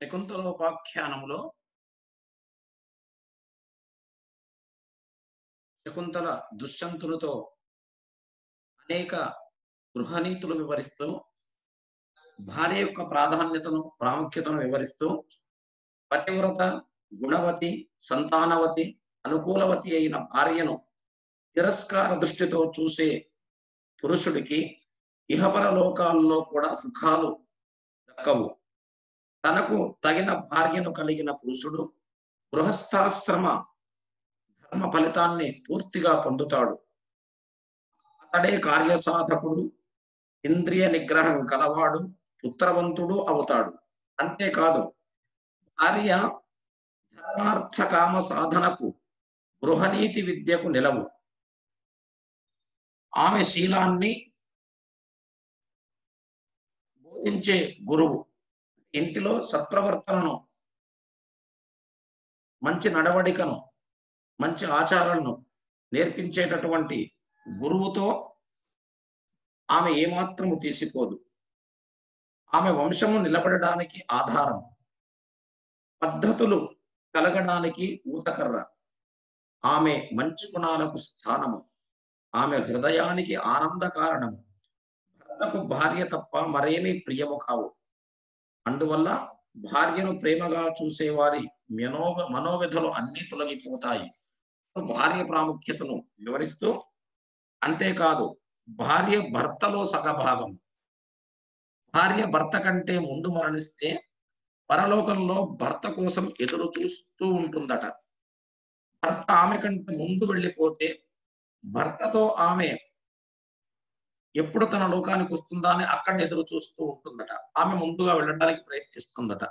శకుంతలోపాఖ్యానములో శకుంతల దుష్యంతునితో అనేక గృహనీతులు వివరిస్తూ భార్య యొక్క ప్రాముఖ్యతను వివరిస్తూ పతివ్రత, గుణవతి, సంతానవతి, అనుకూలవతి అయిన భార్యను తిరస్కార దృష్టితో చూసే పురుషుడికి ఇహపర లోకాల్లో కూడా సుఖాలు దక్కవు. తనకు తగిన భార్యను కలిగిన పురుషుడు గృహస్థాశ్రమ ధర్మ ఫలితాన్ని పూర్తిగా పొందుతాడు. అతడే కార్యసాధకుడు, ఇంద్రియ నిగ్రహం కలవాడు, పుత్రవంతుడు అవుతాడు. అంతేకాదు, భార్య ధర్మార్థ కామ సాధనకు గృహనీతి విద్యకు నిలవు. ఆమె శీలాన్ని బోధించే గురువు. ఇంటిలో సత్ప్రవర్తనను, మంచి నడవడికను, మంచి ఆచారాలను నేర్పించేటటువంటి గురువుతో ఆమె ఏమాత్రము తీసిపోదు. ఆమె వంశము నిలబడడానికి ఆధారం, పద్ధతులు కలగడానికి ఊతకర్ర. ఆమె మంచి గుణాలకు స్థానము, ఆమె హృదయానికి ఆనంద కారణము. భర్తకు భార్య తప్ప మరేమీ ప్రియము కావు. అందువల్ల భార్యను ప్రేమగా చూసేవారి మనోవ్యధలు అన్నీ తొలగిపోతాయి. భార్య ప్రాముఖ్యతను వివరిస్తూ, అంతేకాదు భార్య భర్తలో సగభాగం. భార్య భర్త కంటే ముందు మరణిస్తే పరలోకంలో భర్త కోసం ఎదురు చూస్తూ ఉంటుందట. భర్త ఆమె కంటే ముందు వెళ్ళిపోతే భర్తతో ఆమె ఎప్పుడు తన లోకానికి వస్తుందా అని అక్కడ ఎదురు చూస్తూ ఉంటుందట. ఆమె ముందుగా వెళ్ళడానికి ప్రయత్నిస్తుందట.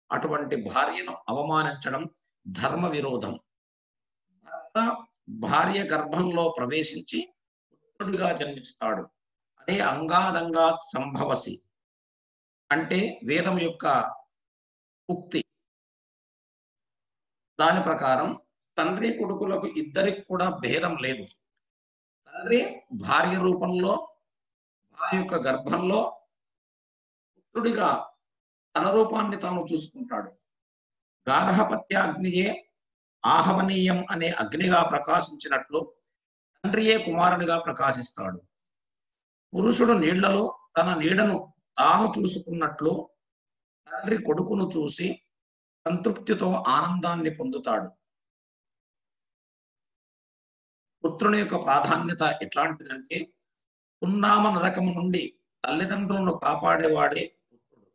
అటువంటి భార్యను అవమానించడం ధర్మ విరోధం. భర్త భార్య గర్భంలో ప్రవేశించి పుత్రుడిగా జన్మిస్తాడు. అదే అంగాదంగా సంభవసి అంటే వేదం యొక్క ఉక్తి. దాని ప్రకారం తండ్రి కొడుకులకు ఇద్దరికి కూడా భేదం లేదు. తండ్రి భార్య రూపంలో భార్య యొక్క గర్భంలో పుత్రుడిగా తన రూపాన్ని తాను చూసుకుంటాడు. గార్హపత్యాగ్నియే ఆహవనీయం అనే అగ్నిగా ప్రకాశించినట్లు తండ్రియే కుమారునిగా ప్రకాశిస్తాడు. పురుషుడు నీళ్లలో తన నీడను తాను చూసుకున్నట్లు తండ్రి కొడుకును చూసి సంతృప్తితో ఆనందాన్ని పొందుతాడు. పుత్రుని యొక్క ప్రాధాన్యత ఎట్లాంటిదంటే, పున్నామ నరకము నుండి తల్లిదండ్రులను కాపాడేవాడే పుత్రుడు.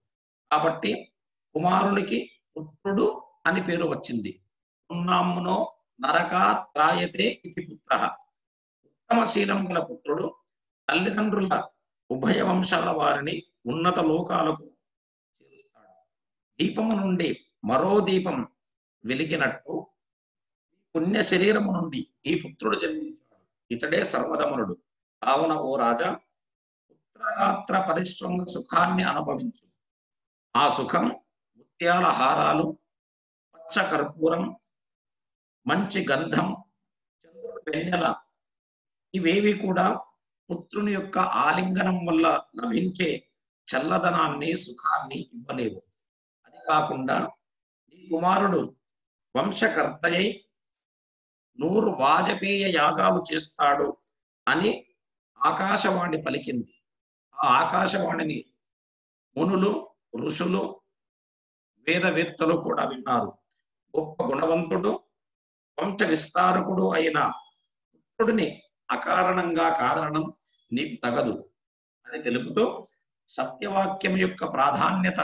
కాబట్టి కుమారునికి పుత్రుడు అని పేరు వచ్చింది. పున్నామనో నరకాత్రాయతే ఇది పుత్ర. ఉత్తమ శీలం గల పుత్రుడు తల్లిదండ్రుల ఉభయ వంశాల వారిని ఉన్నత లోకాలకు చేరుస్తాడు. దీపము నుండి మరో దీపం వెలిగినట్టు పుణ్య శరీరము నుండి ఈ పుత్రుడు జన్మించాడు. ఇతడే సర్వదమనుడు. కావున ఓ రాజా, పుత్రగాత్ర పరిశ్రమ సుఖాన్ని అనుభవించు. ఆ సుఖం ముత్యాల హారాలు, పచ్చ కర్పూరం, మంచి గంధం, చంద్రుడు వెన్నెల ఇవేవి కూడా పుత్రుని యొక్క ఆలింగనం వల్ల లభించే చల్లదనాన్ని, సుఖాన్ని ఇవ్వలేవు. అది కాకుండా నీ కుమారుడు వంశకర్తయై 100 వాజపేయ యాగాలు చేస్తాడు అని ఆకాశవాణి పలికింది. ఆ ఆకాశవాణిని మునులు, ఋషులు, వేదవేత్తలు కూడా విన్నారు. గొప్ప గుణవంతుడు, వంశ విస్తారకుడు అయిన పుత్రుడిని అకారణంగా కారణం నీకు తగదు అని తెలుపుతూ, సత్యవాక్యం యొక్క ప్రాధాన్యత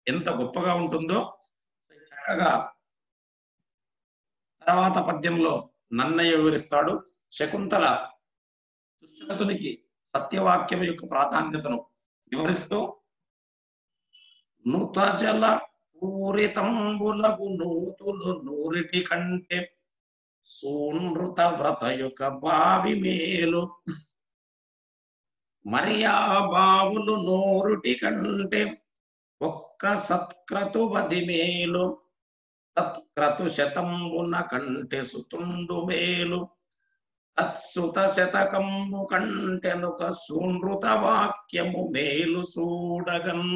ఎంత గొప్పగా ఉంటుందో చక్కగా తర్వాత పద్యంలో నన్నయ్య వివరిస్తాడు. శకుంతల దుష్యంతునికి సత్యవాక్యం యొక్క ప్రాధాన్యతను వివరిస్తూ, నూతజల పూరితంబులకు నూతులు నూరిటి కంటే సూనృత వ్రత యొక్క బావి మేలు. మరియా బావులు నోరుటి కంటే ఒక్క సత్క్రతువది మేలు. తత్క్రతు శతంబున కంటే సుతుండు మేలు. తత్సుత శతకంబు కంటెనుక సూనృత వాక్యము మేలు చూడగన్.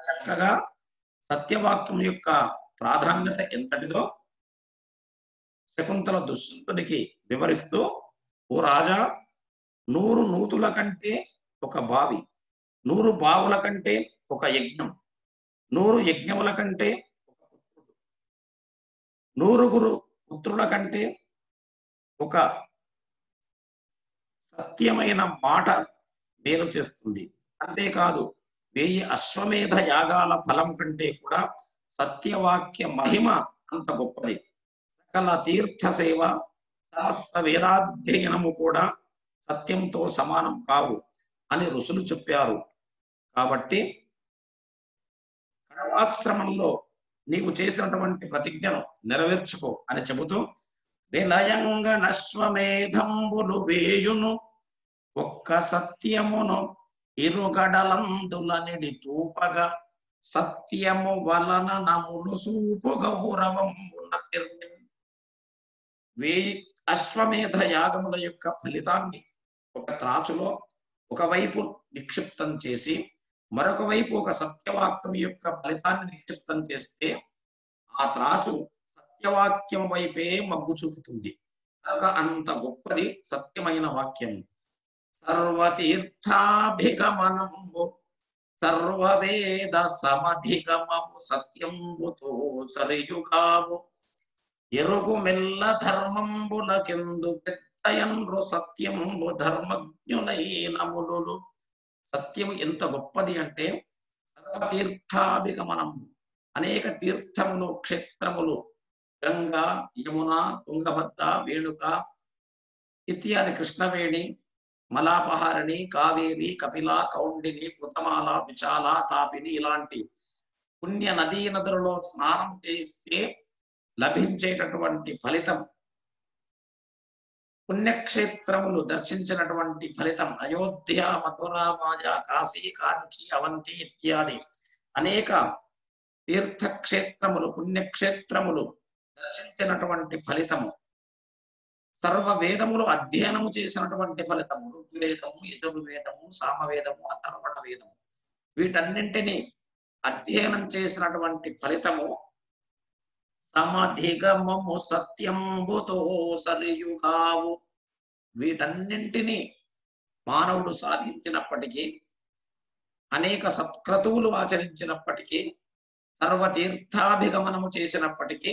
చక్కగా సత్యవాక్యం యొక్క ప్రాధాన్యత ఎంతటిదో శకుంతల దుష్యంతునికి వివరిస్తూ, ఓ రాజా, 100 నూతుల కంటే ఒక బావి, 100 బావుల కంటే ఒక యజ్ఞం, 100 యజ్ఞముల కంటే ఒక పుత్రుడు, 100 పుత్రుల కంటే ఒక సత్యమైన మాట మేలు చేస్తుంది. అంతేకాదు 1000 అశ్వమేధ యాగాల ఫలం కంటే కూడా సత్యవాక్య మహిమ అంత గొప్పది. సకల తీర్థ సేవ, సమస్త వేదాధ్యయనము కూడా సత్యంతో సమానం కావు అని ఋషులు చెప్పారు. కాబట్టి కణవాశ్రమంలో నీవు చేసినటువంటి ప్రతిజ్ఞను నెరవేర్చుకో అని చెబుతూ, విలయంగ నశ్వమేధంబులు వేయును ఒక్క సత్యమును ఇరుగడలందులనిడి తూపగా సత్యము వలన నములు సూపు గౌరవమున 1000 అశ్వమేధ యాగముల యొక్క ఫలితాన్ని ఒక త్రాచులో ఒకవైపు నిక్షిప్తం చేసి మరొక వైపు ఒక సత్యవాక్యం యొక్క ఫలితాన్ని నిక్షిప్తం చేస్తే ఆ త్రాచు సత్యవాక్యం వైపే మగ్గు చూపుతుంది. కనుక అంత గొప్పది సత్యమైన వాక్యం. సర్వతీర్థాభిగమనము సర్వవేద సమధిగమము సత్యంబుతో సరియుగావు ఎరుగు మెల్ల ధర్మంబులకెందు పెద్దయన్రు సత్యంబు ధర్మజ్ఞులైన మునులు. సత్యము ఎంత గొప్పది అంటే సర్వతీర్థాభిగమనము, అనేక తీర్థములు, క్షేత్రములు, గంగా, యమున, తుంగభద్ర, వేణుక ఇత్యాది, కృష్ణవేణి, మలాపహారిణి, కావేరి, కపిల, కౌండిని, కృతమాల, విశాల, తాపిని ఇలాంటి పుణ్య నదీ నదులలో స్నానం చేస్తే లభించేటటువంటి ఫలితం, పుణ్యక్షేత్రములు దర్శించినటువంటి ఫలితం, అయోధ్య, మథుర, మాయా, కాశీ, కాంచి, అవంతి ఇత్యాది అనేక తీర్థక్షేత్రములు, పుణ్యక్షేత్రములు దర్శించినటువంటి ఫలితము, సర్వ వేదములు అధ్యయనము చేసినటువంటి ఫలితము, ఋగ్వేదము, యజుర్వేదము, సామవేదము, అథర్వణ వేదము వీటన్నింటినీ అధ్యయనం చేసినటువంటి ఫలితము సమధిగమము సత్యంబుతో సరియుగావు. వీటన్నింటినీ మానవుడు సాధించినప్పటికీ, అనేక సత్క్రతువులు ఆచరించినప్పటికీ, సర్వతీర్థాభిగమనము చేసినప్పటికీ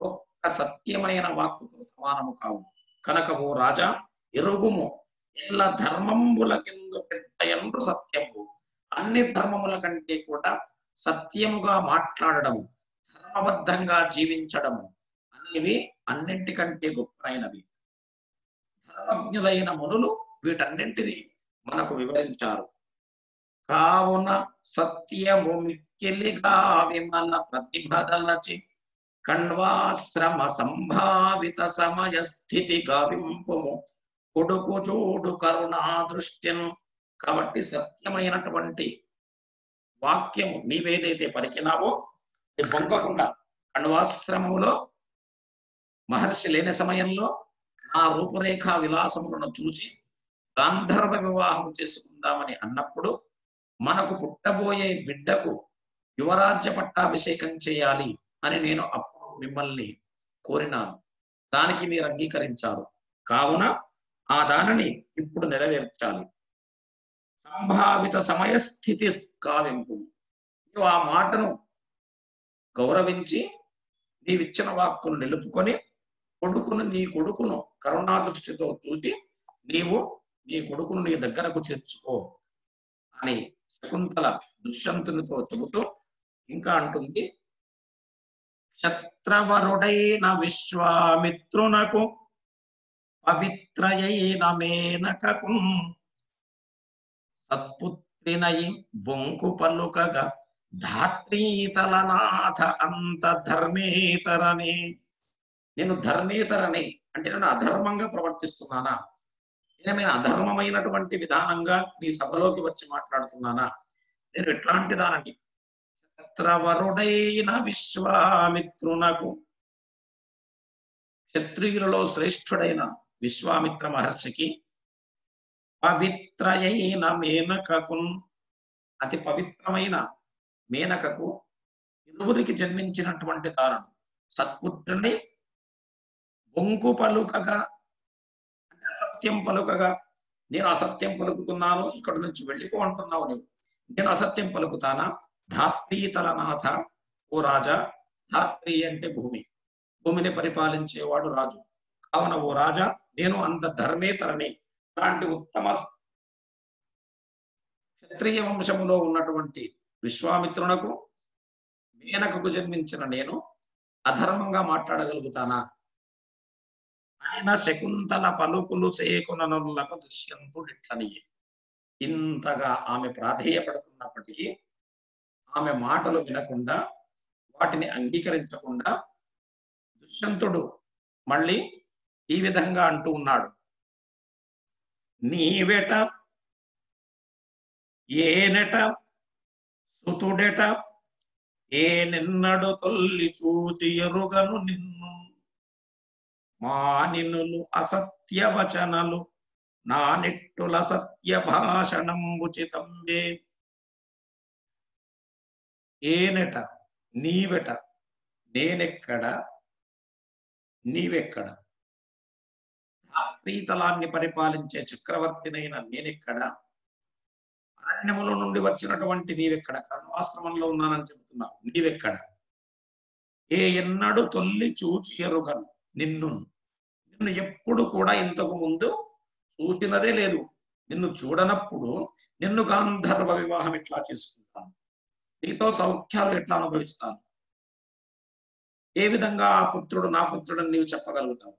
ఒక్క సత్యమైన వాక్కుతో సమానము కావు. కనుక ఓ రాజా, ఎరుగుము ఎల్ల ధర్మంబుల కింద పెద్దయండ్రు సత్యము. అన్ని ధర్మముల కంటే కూడా సత్యముగా మాట్లాడడము, ధర్మబద్ధంగా జీవించడము అనేవి అన్నింటికంటే గొప్పైనవి. ధర్మజ్ఞులైన మునులు వీటన్నింటినీ మనకు వివరించారు. కావున సత్యము మిక్కిలిగా విమల ప్రతిభదలచి కణ్వాశ్రమ సంభావిత సమయ స్థితి గావింపుము కొడుకు చూడు కరుణా దృష్ట్యం. కాబట్టి సత్యమైనటువంటి వాక్యము నీవేదైతే పలికినావో బొంకకుండా, కణ్వాశ్రమంలో మహర్షి లేని సమయంలో ఆ రూపురేఖ విలాసములను చూసి గాంధర్వ వివాహం చేసుకుందామని అన్నప్పుడు, మనకు పుట్టబోయే బిడ్డకు యువరాజ్య పట్టాభిషేకం చేయాలి అని నేను అప్పుడు మిమ్మల్ని కోరినాను. దానికి మీరు అంగీకరించారు. కావున ఆ దానిని ఇప్పుడు నెరవేర్చాలి. సంభావిత సమయస్థితి కావింపు. నువ్వు ఆ మాటను గౌరవించి నీవిచ్చిన వాక్కును నిలుపుకొని నీ కొడుకును కరుణా దృష్టితో చూసి నీవు నీ కొడుకును నీ దగ్గరకు చేర్చుకో అని శకుంతల దుష్యంతునితో చెబుతూ ఇంకా అంటుంది, క్షత్రవరుడైన విశ్వామిత్రునకు పవిత్రయైన మేనకకు సత్పుత్రినై బొంకు పలుకగా ధాత్రీతలనాథ అంత ధర్మేతరని. నేను ధర్మేతరని అంటే నేను అధర్మంగా ప్రవర్తిస్తున్నానా? నేను అధర్మమైనటువంటి విధానంగా నీ సభలోకి వచ్చి మాట్లాడుతున్నానా? నేను ఎట్లాంటి దానండి? క్షత్రవరుడైన విశ్వామిత్రునకు, క్షత్రియులలో శ్రేష్ఠుడైన విశ్వామిత్ర మహర్షికి పవిత్రయైన మేనకకు, అతి పవిత్రమైన మేనకకు ఇరువురికి జన్మించినటువంటి కారణం సత్పుత్రుని బొంకు పలుకగా అంటే అసత్యం పలుకగా, నేను అసత్యం పలుకుతున్నాను, ఇక్కడ నుంచి వెళ్ళిపో అంటున్నావు నువ్వు, నేను అసత్యం పలుకుతానా? ధాత్రీతలనాథ, ఓ రాజా, ధాత్రి అంటే భూమి, భూమిని పరిపాలించేవాడు రాజు. కావున ఓ రాజా, నేను అంత ధర్మేతరని, అలాంటి ఉత్తమ క్షత్రియ వంశములో ఉన్నటువంటి విశ్వామిత్రునకు మేనకకు జన్మించిన నేను అధర్మంగా మాట్లాడగలుగుతానా? ఆయన శకుంతల పలుకులు చేకొననులకు దుష్యంతుడిట్లని. ఇంతగా ఆమె ప్రాధేయపడుతున్నప్పటికీ ఆమె మాటలు వినకుండా, వాటిని అంగీకరించకుండా దుష్యంతుడు మళ్ళీ ఈ విధంగా అంటూ ఉన్నాడు. నీవెట ఏనెట సుతుడెట, ఏ నిన్నడు తొల్లి చూచి ఎరుగను నిన్ను, మానినులు అసత్య వచనలు నా నిట్టుల సత్య భాషణంబుచితంబే. ఏనెట, నీవెట, నేనెక్కడ, నీవెక్కడ? ధాత్రీతలాన్ని పరిపాలించే చక్రవర్తినైన నేనెక్కడ? అరణ్యముల నుండి వచ్చినటువంటి నీవెక్కడ? కర్ణాశ్రమంలో ఉన్నానని చెబుతున్నావు, నీవెక్కడ? ఏ ఎన్నడు తొల్లి చూచి ఎరుగను నిన్ను, నిన్ను ఎప్పుడు కూడా ఇంతకు ముందు చూచినదే లేదు. నిన్ను చూడనప్పుడు నిన్ను గాంధర్వ వివాహం ఎట్లా చేసుకుంటాను, నీతో సౌఖ్యాలు ఎట్లా అనుభవిస్తాను, ఏ విధంగా ఆ పుత్రుడు నా పుత్రుడని నీవు చెప్పగలుగుతావు?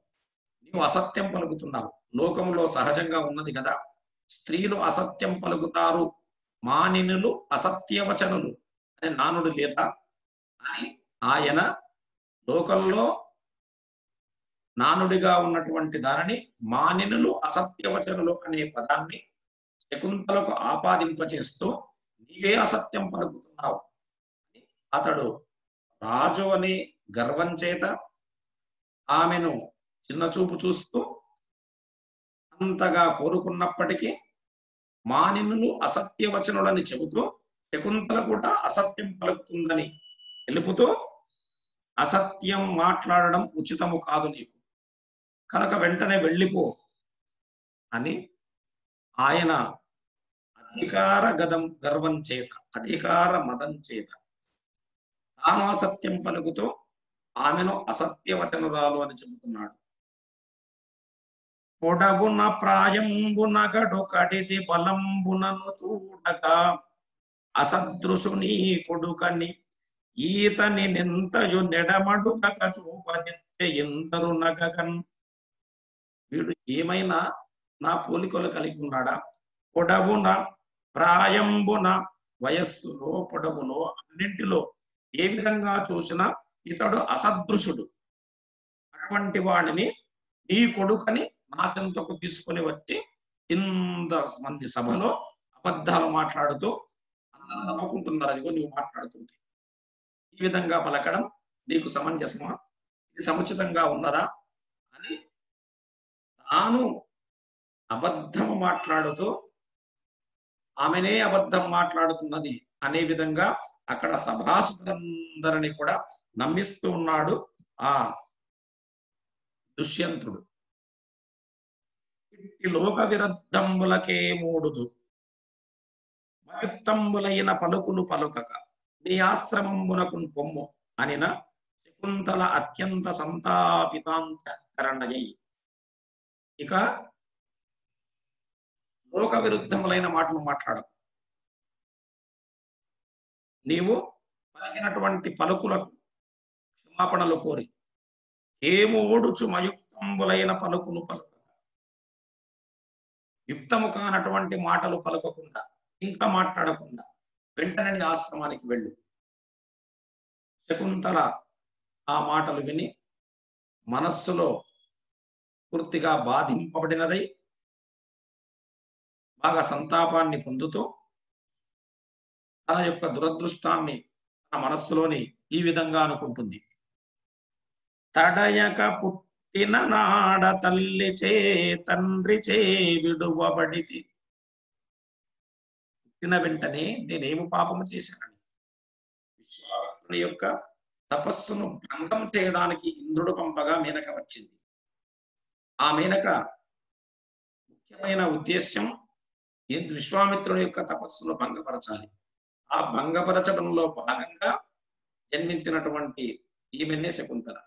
నీవు అసత్యం పలుకుతున్నావు. లోకములో సహజంగా ఉన్నది కదా, స్త్రీలు అసత్యం పలుకుతారు, మానినులు అసత్యవచనులు అనే నానుడు లేదా అని ఆయన లోకంలో నానుడిగా ఉన్నటువంటి దానిని మానినులు అసత్యవచనులు అనే పదాన్ని శకుంతలకు ఆపాదింపచేస్తూ నీవే అసత్యం పలుకుతున్నావు. అతడు రాజు అని గర్వం చేత ఆమెను చిన్నచూపు చూస్తూ అంతగా కోరుకున్నప్పటికీ మానినులు అసత్యవచనులని చెబుతూ శకుంతల కూడా అసత్యం పలుకుతుందని తెలుపుతూ, అసత్యం మాట్లాడడం ఉచితము కాదు నీకు, కనుక వెంటనే వెళ్ళిపో అని ఆయన అధికార గర్వం చేత, అధికార మదం చేత తాను అసత్యం పలుకుతూ ఆమెను అసత్యవచనురాలు అని చెబుతున్నాడు. పొడవున ప్రాయంబున గడు కడిది బలంబునను చూడక, అసదృశుని కొడుకని ఈతని నింతయు నెడమడుగక చూపదిత్తే ఎందరు నగగన్. వీడు ఏమైనా నా పోలికలు కలిగి ఉన్నాడా? పొడవున ప్రాయంబున, వయస్సులో పొడవులో అన్నింటిలో ఏ విధంగా చూసినా ఇతడు అసదృశుడు. అటువంటి వాడిని నీ కొడుకని నా చెంతకు తీసుకొని వచ్చి ఇంత మంది సభలో అబద్ధాలు మాట్లాడుతూ అందరూ నవ్వుకుంటున్నారు, అదిగో నువ్వు మాట్లాడుతుంది. ఈ విధంగా పలకడం నీకు సమంజసమా? ఇది సముచితంగా ఉన్నదా అని తాను అబద్ధము మాట్లాడుతూ ఆమెనే అబద్ధం మాట్లాడుతున్నది అనే విధంగా అక్కడ సభాసదులందరినీ కూడా నమ్మిస్తూ ఉన్నాడు ఆ దుష్యంతుడు. లోక విరుద్ధంబులకే మూడుదు, మయుక్తంబులైన పలుకులు పలుకక నీ ఆశ్రమంబునకు పొమ్ము అనిన శకుంతల అత్యంత సంతాపితాంతఃకరణయై. ఇక లోక విరుద్ధములైన మాటలు మాట్లాడకు, నీవు పలికినటువంటి పలుకులకు క్షమాపణలు కోరి ఏమోడుచు మయుక్తంబులైన పలుకులు పలుక, యుక్తము కానటువంటి మాటలు పలుకకుండా, ఇంకా మాట్లాడకుండా వెంటనే నీ ఆశ్రమానికి వెళ్ళు. శకుంతల ఆ మాటలు విని మనస్సులో పూర్తిగా బాధింపబడినదై బాగా సంతాపాన్ని పొందుతూ తన యొక్క దురదృష్టాన్ని తన మనస్సులోని ఈ విధంగా అనుకుంటుంది. తడయక పుట్టిన నాడ తల్లి చే తండ్రి చే విడువబడితి. పుట్టిన వెంటనే నేనేమి పాపము చేశానని, విశ్వామిత్రుని యొక్క తపస్సును భంగం చేయడానికి ఇంద్రుడు పంపగా మేనక వచ్చింది. ఆ మేనక ముఖ్యమైన ఉద్దేశ్యం విశ్వామిత్రుడి యొక్క తపస్సును భంగపరచాలి. ఆ భంగపరచడంలో భాగంగా జన్మించినటువంటి ఈమెనే శకుంతల.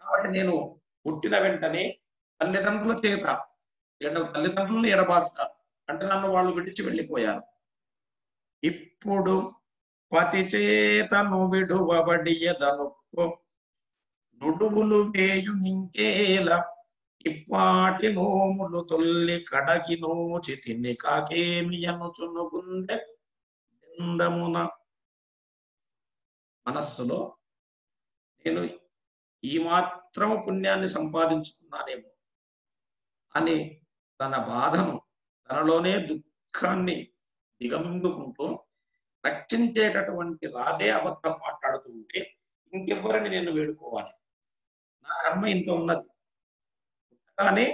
కాబట్టి నేను పుట్టిన వెంటనే తల్లిదండ్రుల చేత తల్లిదండ్రులను ఎడబాస్తా అంటే నన్ను వాళ్ళు విడిచి వెళ్ళిపోయారు. ఇప్పుడు పతి చేతను విడువబడియదనుకో నుడువులు వేయు నింకేల ఇప్పాటి నోములు తొల్లి కడగి నోచి తిని కాకేమి అనుచునుగుందె బృందమున. మనస్సులో నేను ఈ మాత్రము పుణ్యాన్ని సంపాదించుకున్నానేమో అని తన బాధను, తనలోనే దుఃఖాన్ని దిగమింగుకుంటూ రక్షించేటటువంటి రాధే అబద్ధం మాట్లాడుతూ ఉంటే ఇంకెవ్వరిని నేను వేడుకోవాలి? నా కర్మ ఇంత ఉన్నది. కానీ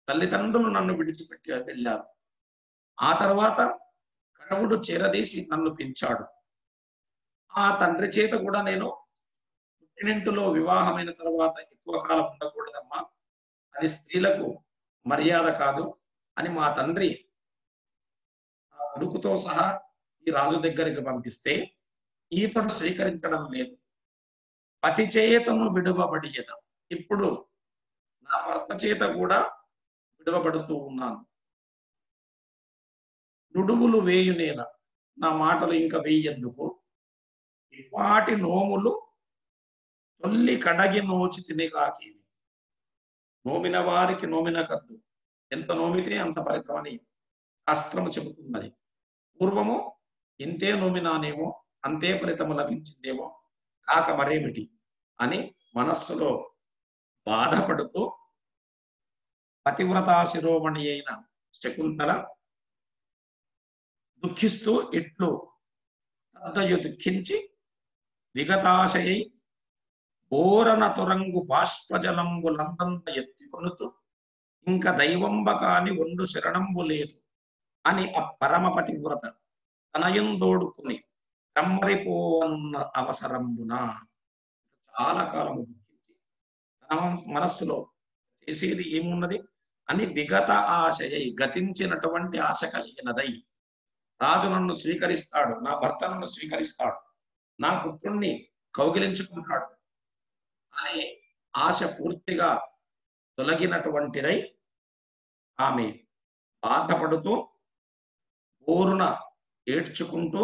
తల్లిదండ్రులు నన్ను విడిచిపెట్టి వెళ్ళారు. ఆ తర్వాత కణవుడు చేరదీసి నన్ను పెంచాడు. ఆ తండ్రి చేత కూడా నేను పుట్టినింటిలో వివాహమైన తర్వాత ఎక్కువ కాలం ఉండకూడదమ్మా, అది స్త్రీలకు మర్యాద కాదు అని మా తండ్రి ఆ కొడుకుతో సహా ఈ రాజు దగ్గరికి పంపిస్తే ఈతడు స్వీకరించడం లేదు. పతి చేతను విడువబడియద. ఇప్పుడు నా భర్త చేత కూడా విడువబడుతూ ఉన్నాను. నుడువులు వేయునేల, నా మాటలు ఇంకా వేయందుకు వాటి నోములు తొల్లి కడగి నోచి తిని కాకి. నోమిన వారికి నోమిన కద్దు, ఎంత నోమితే అంత ఫలితమని శాస్త్రము చెబుతున్నది. పూర్వము ఇంతే నోమినానేమో అంతే ఫలితము లభించిందేమో కాక మరేమిటి అని మనస్సులో బాధపడుతూ పతివ్రతా శిరోమణి అయిన శకుంతల దుఃఖిస్తూ ఇట్లు తద్దయు దుఃఖించి విగతాశయై బోరన తురంగు బాష్పజలంబులందంత ఎత్తికొనుచు ఇంక దైవంబ కాని ఒండు శరణంబు లేదు అని ఆ పరమ పతివ్రత తనయందోడుకుని కమ్మరిపోవనున్న అవసరంబున చాలా కాలము దుఃఖించి తన మనస్సులో చేసేది ఏమున్నది అని విగత ఆశయై, గతించినటువంటి ఆశ కలిగినదై, రాజు నన్ను స్వీకరిస్తాడు, నా భర్త నన్ను స్వీకరిస్తాడు, నా పుత్రుణ్ణి కౌగిలించుకుంటాడు అనే ఆశ పూర్తిగా తొలగినటువంటిదై ఆమె బాధపడుతూ బోరున ఏడ్చుకుంటూ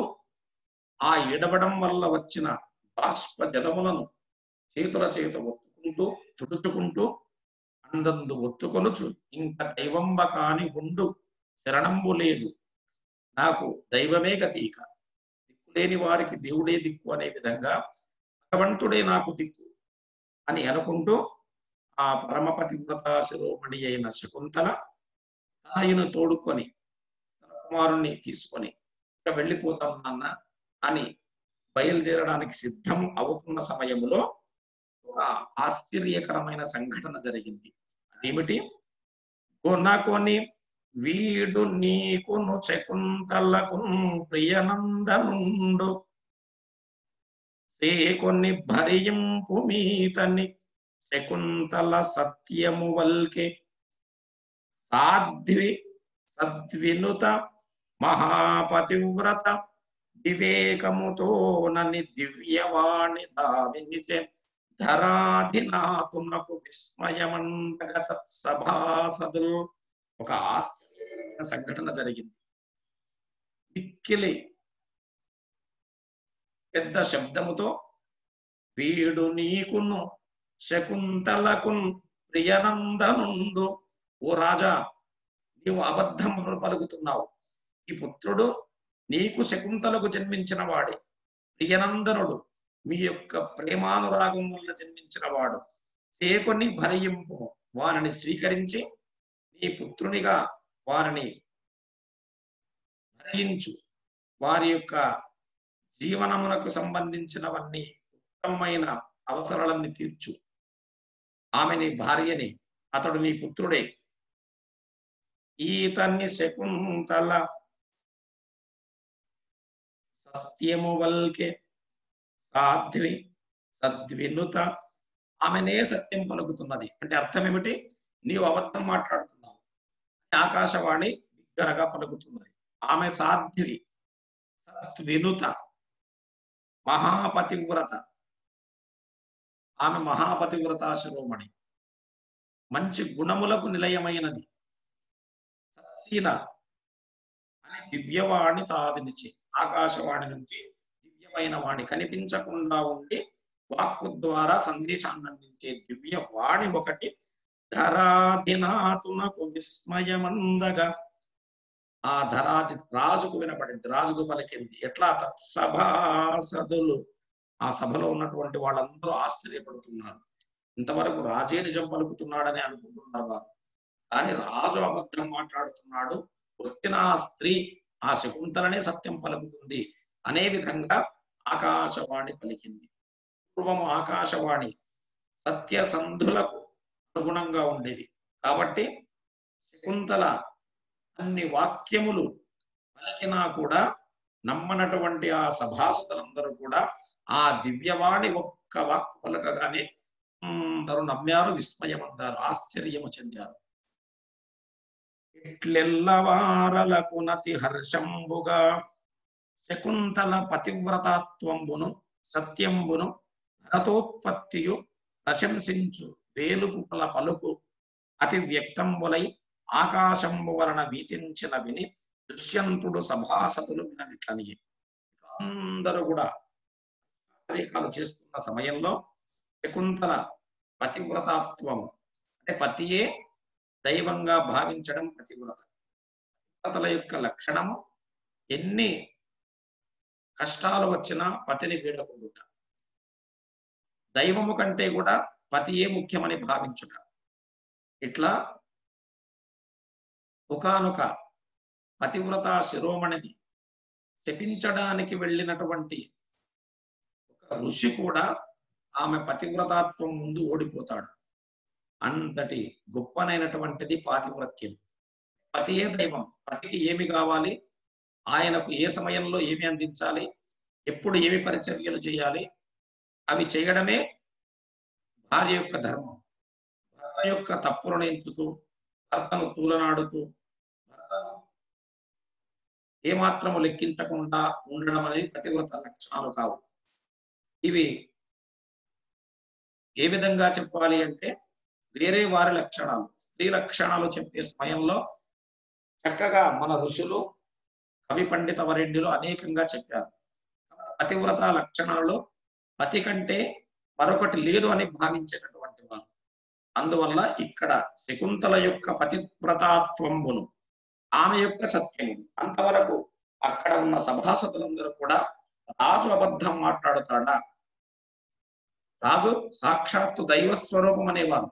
ఆ ఏడవడం వల్ల వచ్చిన బాష్ప జలములను చేతుల చేత ఒత్తుకుంటూ తుడుచుకుంటూ అందందు ఒత్తుకొనుచు ఇంక దైవంబ కాని ఉండు శరణంబు లేదు, నాకు దైవమే గతీక, దిక్కులేని వారికి దేవుడే దిక్కు అనే విధంగా భగవంతుడే నాకు దిక్కు అని అనుకుంటూ ఆ పరమపతివ్రత శిరోమణి అయిన శకుంతల తనయును తోడుకొని తన కుమారుణ్ణి తీసుకొని ఇక వెళ్ళిపోతాం నాన్న అని బయలుదేరడానికి సిద్ధం అవుతున్న సమయంలో ఒక ఆశ్చర్యకరమైన సంఘటన జరిగింది. అదేమిటి? కొనకొని వీడు నీకును శకుంతలకు ప్రియనందనుండు కొన్ని భరింపు మీతని శకుంతల సత్యము వల్కే సాధ్వి సద్వినుత మహాపతివ్రత వివేకముతో నని దివ్యవాణి దావినిచే ధరాధినాథునకు విస్మయమండగత సభాసదులు. ఒక ఆశ్చర్యమైన సంఘటన జరిగింది. మిక్కిలి పెద్ద శబ్దముతో వీడు నీకును శకుంతలకు ప్రియనందనుండు, ఓ రాజా నీవు అబద్ధమును పలుకుతున్నావు, ఈ పుత్రుడు నీకు శకుంతలకు జన్మించిన వాడే, ప్రియనందనుడు, మీ యొక్క ప్రేమానురాగం వల్ల జన్మించిన వాడు. సేకొని భరింపు, వారిని స్వీకరించి నీ పుత్రునిగా వారిని భరించు, వారి యొక్క జీవనమునకు సంబంధించినవన్నీ ఉత్తమమైన అవసరాలన్నీ తీర్చు, ఆమె నీ భార్యని, అతడు నీ పుత్రుడే. ఈతన్ని శకుంతల సత్యము వల్కే సాధ్వి సద్వినుత, ఆమెనే సత్యం పలుకుతున్నది. అంటే అర్థం ఏమిటి? నీవు అబద్ధం మాట్లాడుతున్నావు, ఆకాశవాణి బిగ్గరగా పలుకుతున్నది. ఆమె సాధ్వి సద్వినుత, మహాపతివ్రత, ఆమె మహాపతివ్రత శిరోమణి, మంచి గుణములకు నిలయమైనది, సత్శీల అని దివ్యవాణి తావినిచి, ఆకాశవాణి నుంచి దివ్యమైన వాణి, కనిపించకుండా ఉండి వాక్కు ద్వారా సందేశాన్ని అందించే దివ్య వాణి ఒకటి ధరాధినాథునకు విస్మయమందగా, ఆ ధరాది రాజుకు వినపడింది, రాజుకు పలికింది. ఎట్లా? సభాసదులు, ఆ సభలో ఉన్నటువంటి వాళ్ళందరూ ఆశ్చర్యపడుతున్నారు. ఇంతవరకు రాజే నిజం పలుకుతున్నాడని అనుకుంటున్నారు వారు, కానీ రాజు అబద్ధం మాట్లాడుతున్నాడు, వచ్చిన ఆ స్త్రీ, ఆ శకుంతలనే సత్యం పలుకుతుంది అనే విధంగా ఆకాశవాణి పలికింది. పూర్వము ఆకాశవాణి సత్యసంధులకు అనుగుణంగా ఉండేది కాబట్టి శకుంతల అన్ని వాక్యములు పలికినా కూడా నమ్మనటువంటి ఆ సభాసదులందరూ కూడా ఆ దివ్యవాణి ఒక్క వాక్ పలకగానే అందరూ నమ్మారు, విస్మయమందారు, ఆశ్చర్యము చెందారు. ఇట్లెల్లవారలకు నతి హర్షంబుగా శకుంతల పతివ్రతాత్వంబును సత్యంబును భరతోత్పత్తియు ప్రశంసించు వేలుపుల పలుకు అతి వ్యక్తంబులై ఆకాశంబు వలన వీతించిన విని దుష్యంతుడు సభాసతులు విననిట్లని. అందరూ కూడా కార్యక్రమాలు చేస్తున్న సమయంలో శకుంతల పతివ్రతాత్వము అంటే పతియే దైవంగా భావించడం పతివ్రత. పతివ్రతల యొక్క లక్షణము ఎన్ని కష్టాలు వచ్చినా పతిని వీడకుండుట, దైవము కంటే కూడా పతియే ముఖ్యమని భావించుట. ఇట్లా ఒకానొక పతివ్రత శిరోమణిని శపించడానికి వెళ్ళినటువంటి ఒక ఋషి కూడా ఆమె పతివ్రతాత్వం ముందు ఓడిపోతాడు. అంతటి గొప్పనైనటువంటిది పాతివ్రత్యం. పతియే దైవం, పతికి ఏమి కావాలి, ఆయనకు ఏ సమయంలో ఏమి అందించాలి, ఎప్పుడు ఏమి పరిచర్యలు చేయాలి, అవి చేయడమే భార్య యొక్క ధర్మం. భర్త యొక్క తప్పులను ఎంచుతూ, భర్తను తూలనాడుతూ, భర్తను ఏమాత్రము లెక్కించకుండా ఉండడం అనేది పతివ్రత లక్షణాలు కావు. ఇవి ఏ విధంగా చెప్పాలి అంటే వేరే వారి లక్షణాలు, స్త్రీ లక్షణాలు చెప్పే సమయంలో చక్కగా మన ఋషులు, కవి పండిత వరేణ్యులు అనేకంగా చెప్పారు. పతివ్రత లక్షణాలలో పతి కంటే మరొకటి లేదు అని భావించేటటువంటి వారు. అందువల్ల ఇక్కడ శకుంతల యొక్క పతివ్రతాత్వంబును ఆమె యొక్క సత్యము అంతవరకు అక్కడ ఉన్న సభాసదులందరూ కూడా రాజు అబద్ధం మాట్లాడుతాడా, రాజు సాక్షాత్తు దైవస్వరూపం అనేవారు.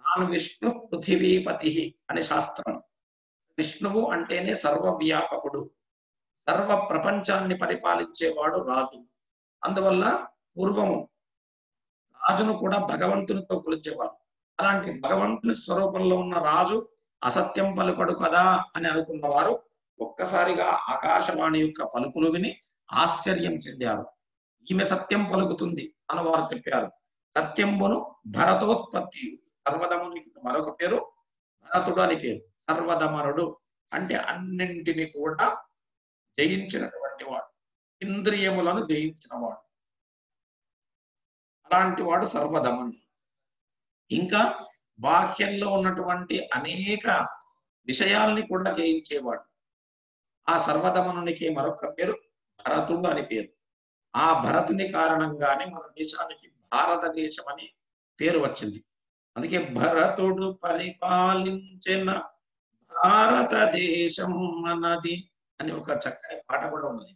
నాను విష్ణు పృథివీపతి అని శాస్త్రం. విష్ణువు అంటేనే సర్వవ్యాపకుడు, సర్వ ప్రపంచాన్ని పరిపాలించేవాడు రాజు. అందువల్ల పూర్వము రాజును కూడా భగవంతునితో కొలిచేవారు. అలాంటి భగవంతుని స్వరూపంలో ఉన్న రాజు అసత్యం పలుకడు కదా అని అనుకున్నవారు ఒక్కసారిగా ఆకాశవాణి యొక్క పలుకులు విని ఆశ్చర్యం చెందారు. ఈమె సత్యం పలుకుతుంది అని వారు చెప్పారు. సత్యంబును భరతోత్పత్తి, సర్వదమునికి మరొక పేరు భరతుడు అని పేరు. సర్వదమనుడు అంటే అన్నింటినీ కూడా జయించినటువంటి వాడు, ఇంద్రియములను జయించిన వాడు, అలాంటి వాడు సర్వదమనుడు. ఇంకా బాహ్యంలో ఉన్నటువంటి అనేక విషయాల్ని కూడా జయించేవాడు. ఆ సర్వదమనునికి మరొక పేరు భరతుడు అని పేరు. ఆ భరతుని కారణంగానే మన దేశానికి భారతదేశం అని పేరు వచ్చింది. అందుకే భరతుడు పరిపాలించిన భారతదేశం అన్నది అని ఒక చక్కని పాట కూడా ఉన్నది.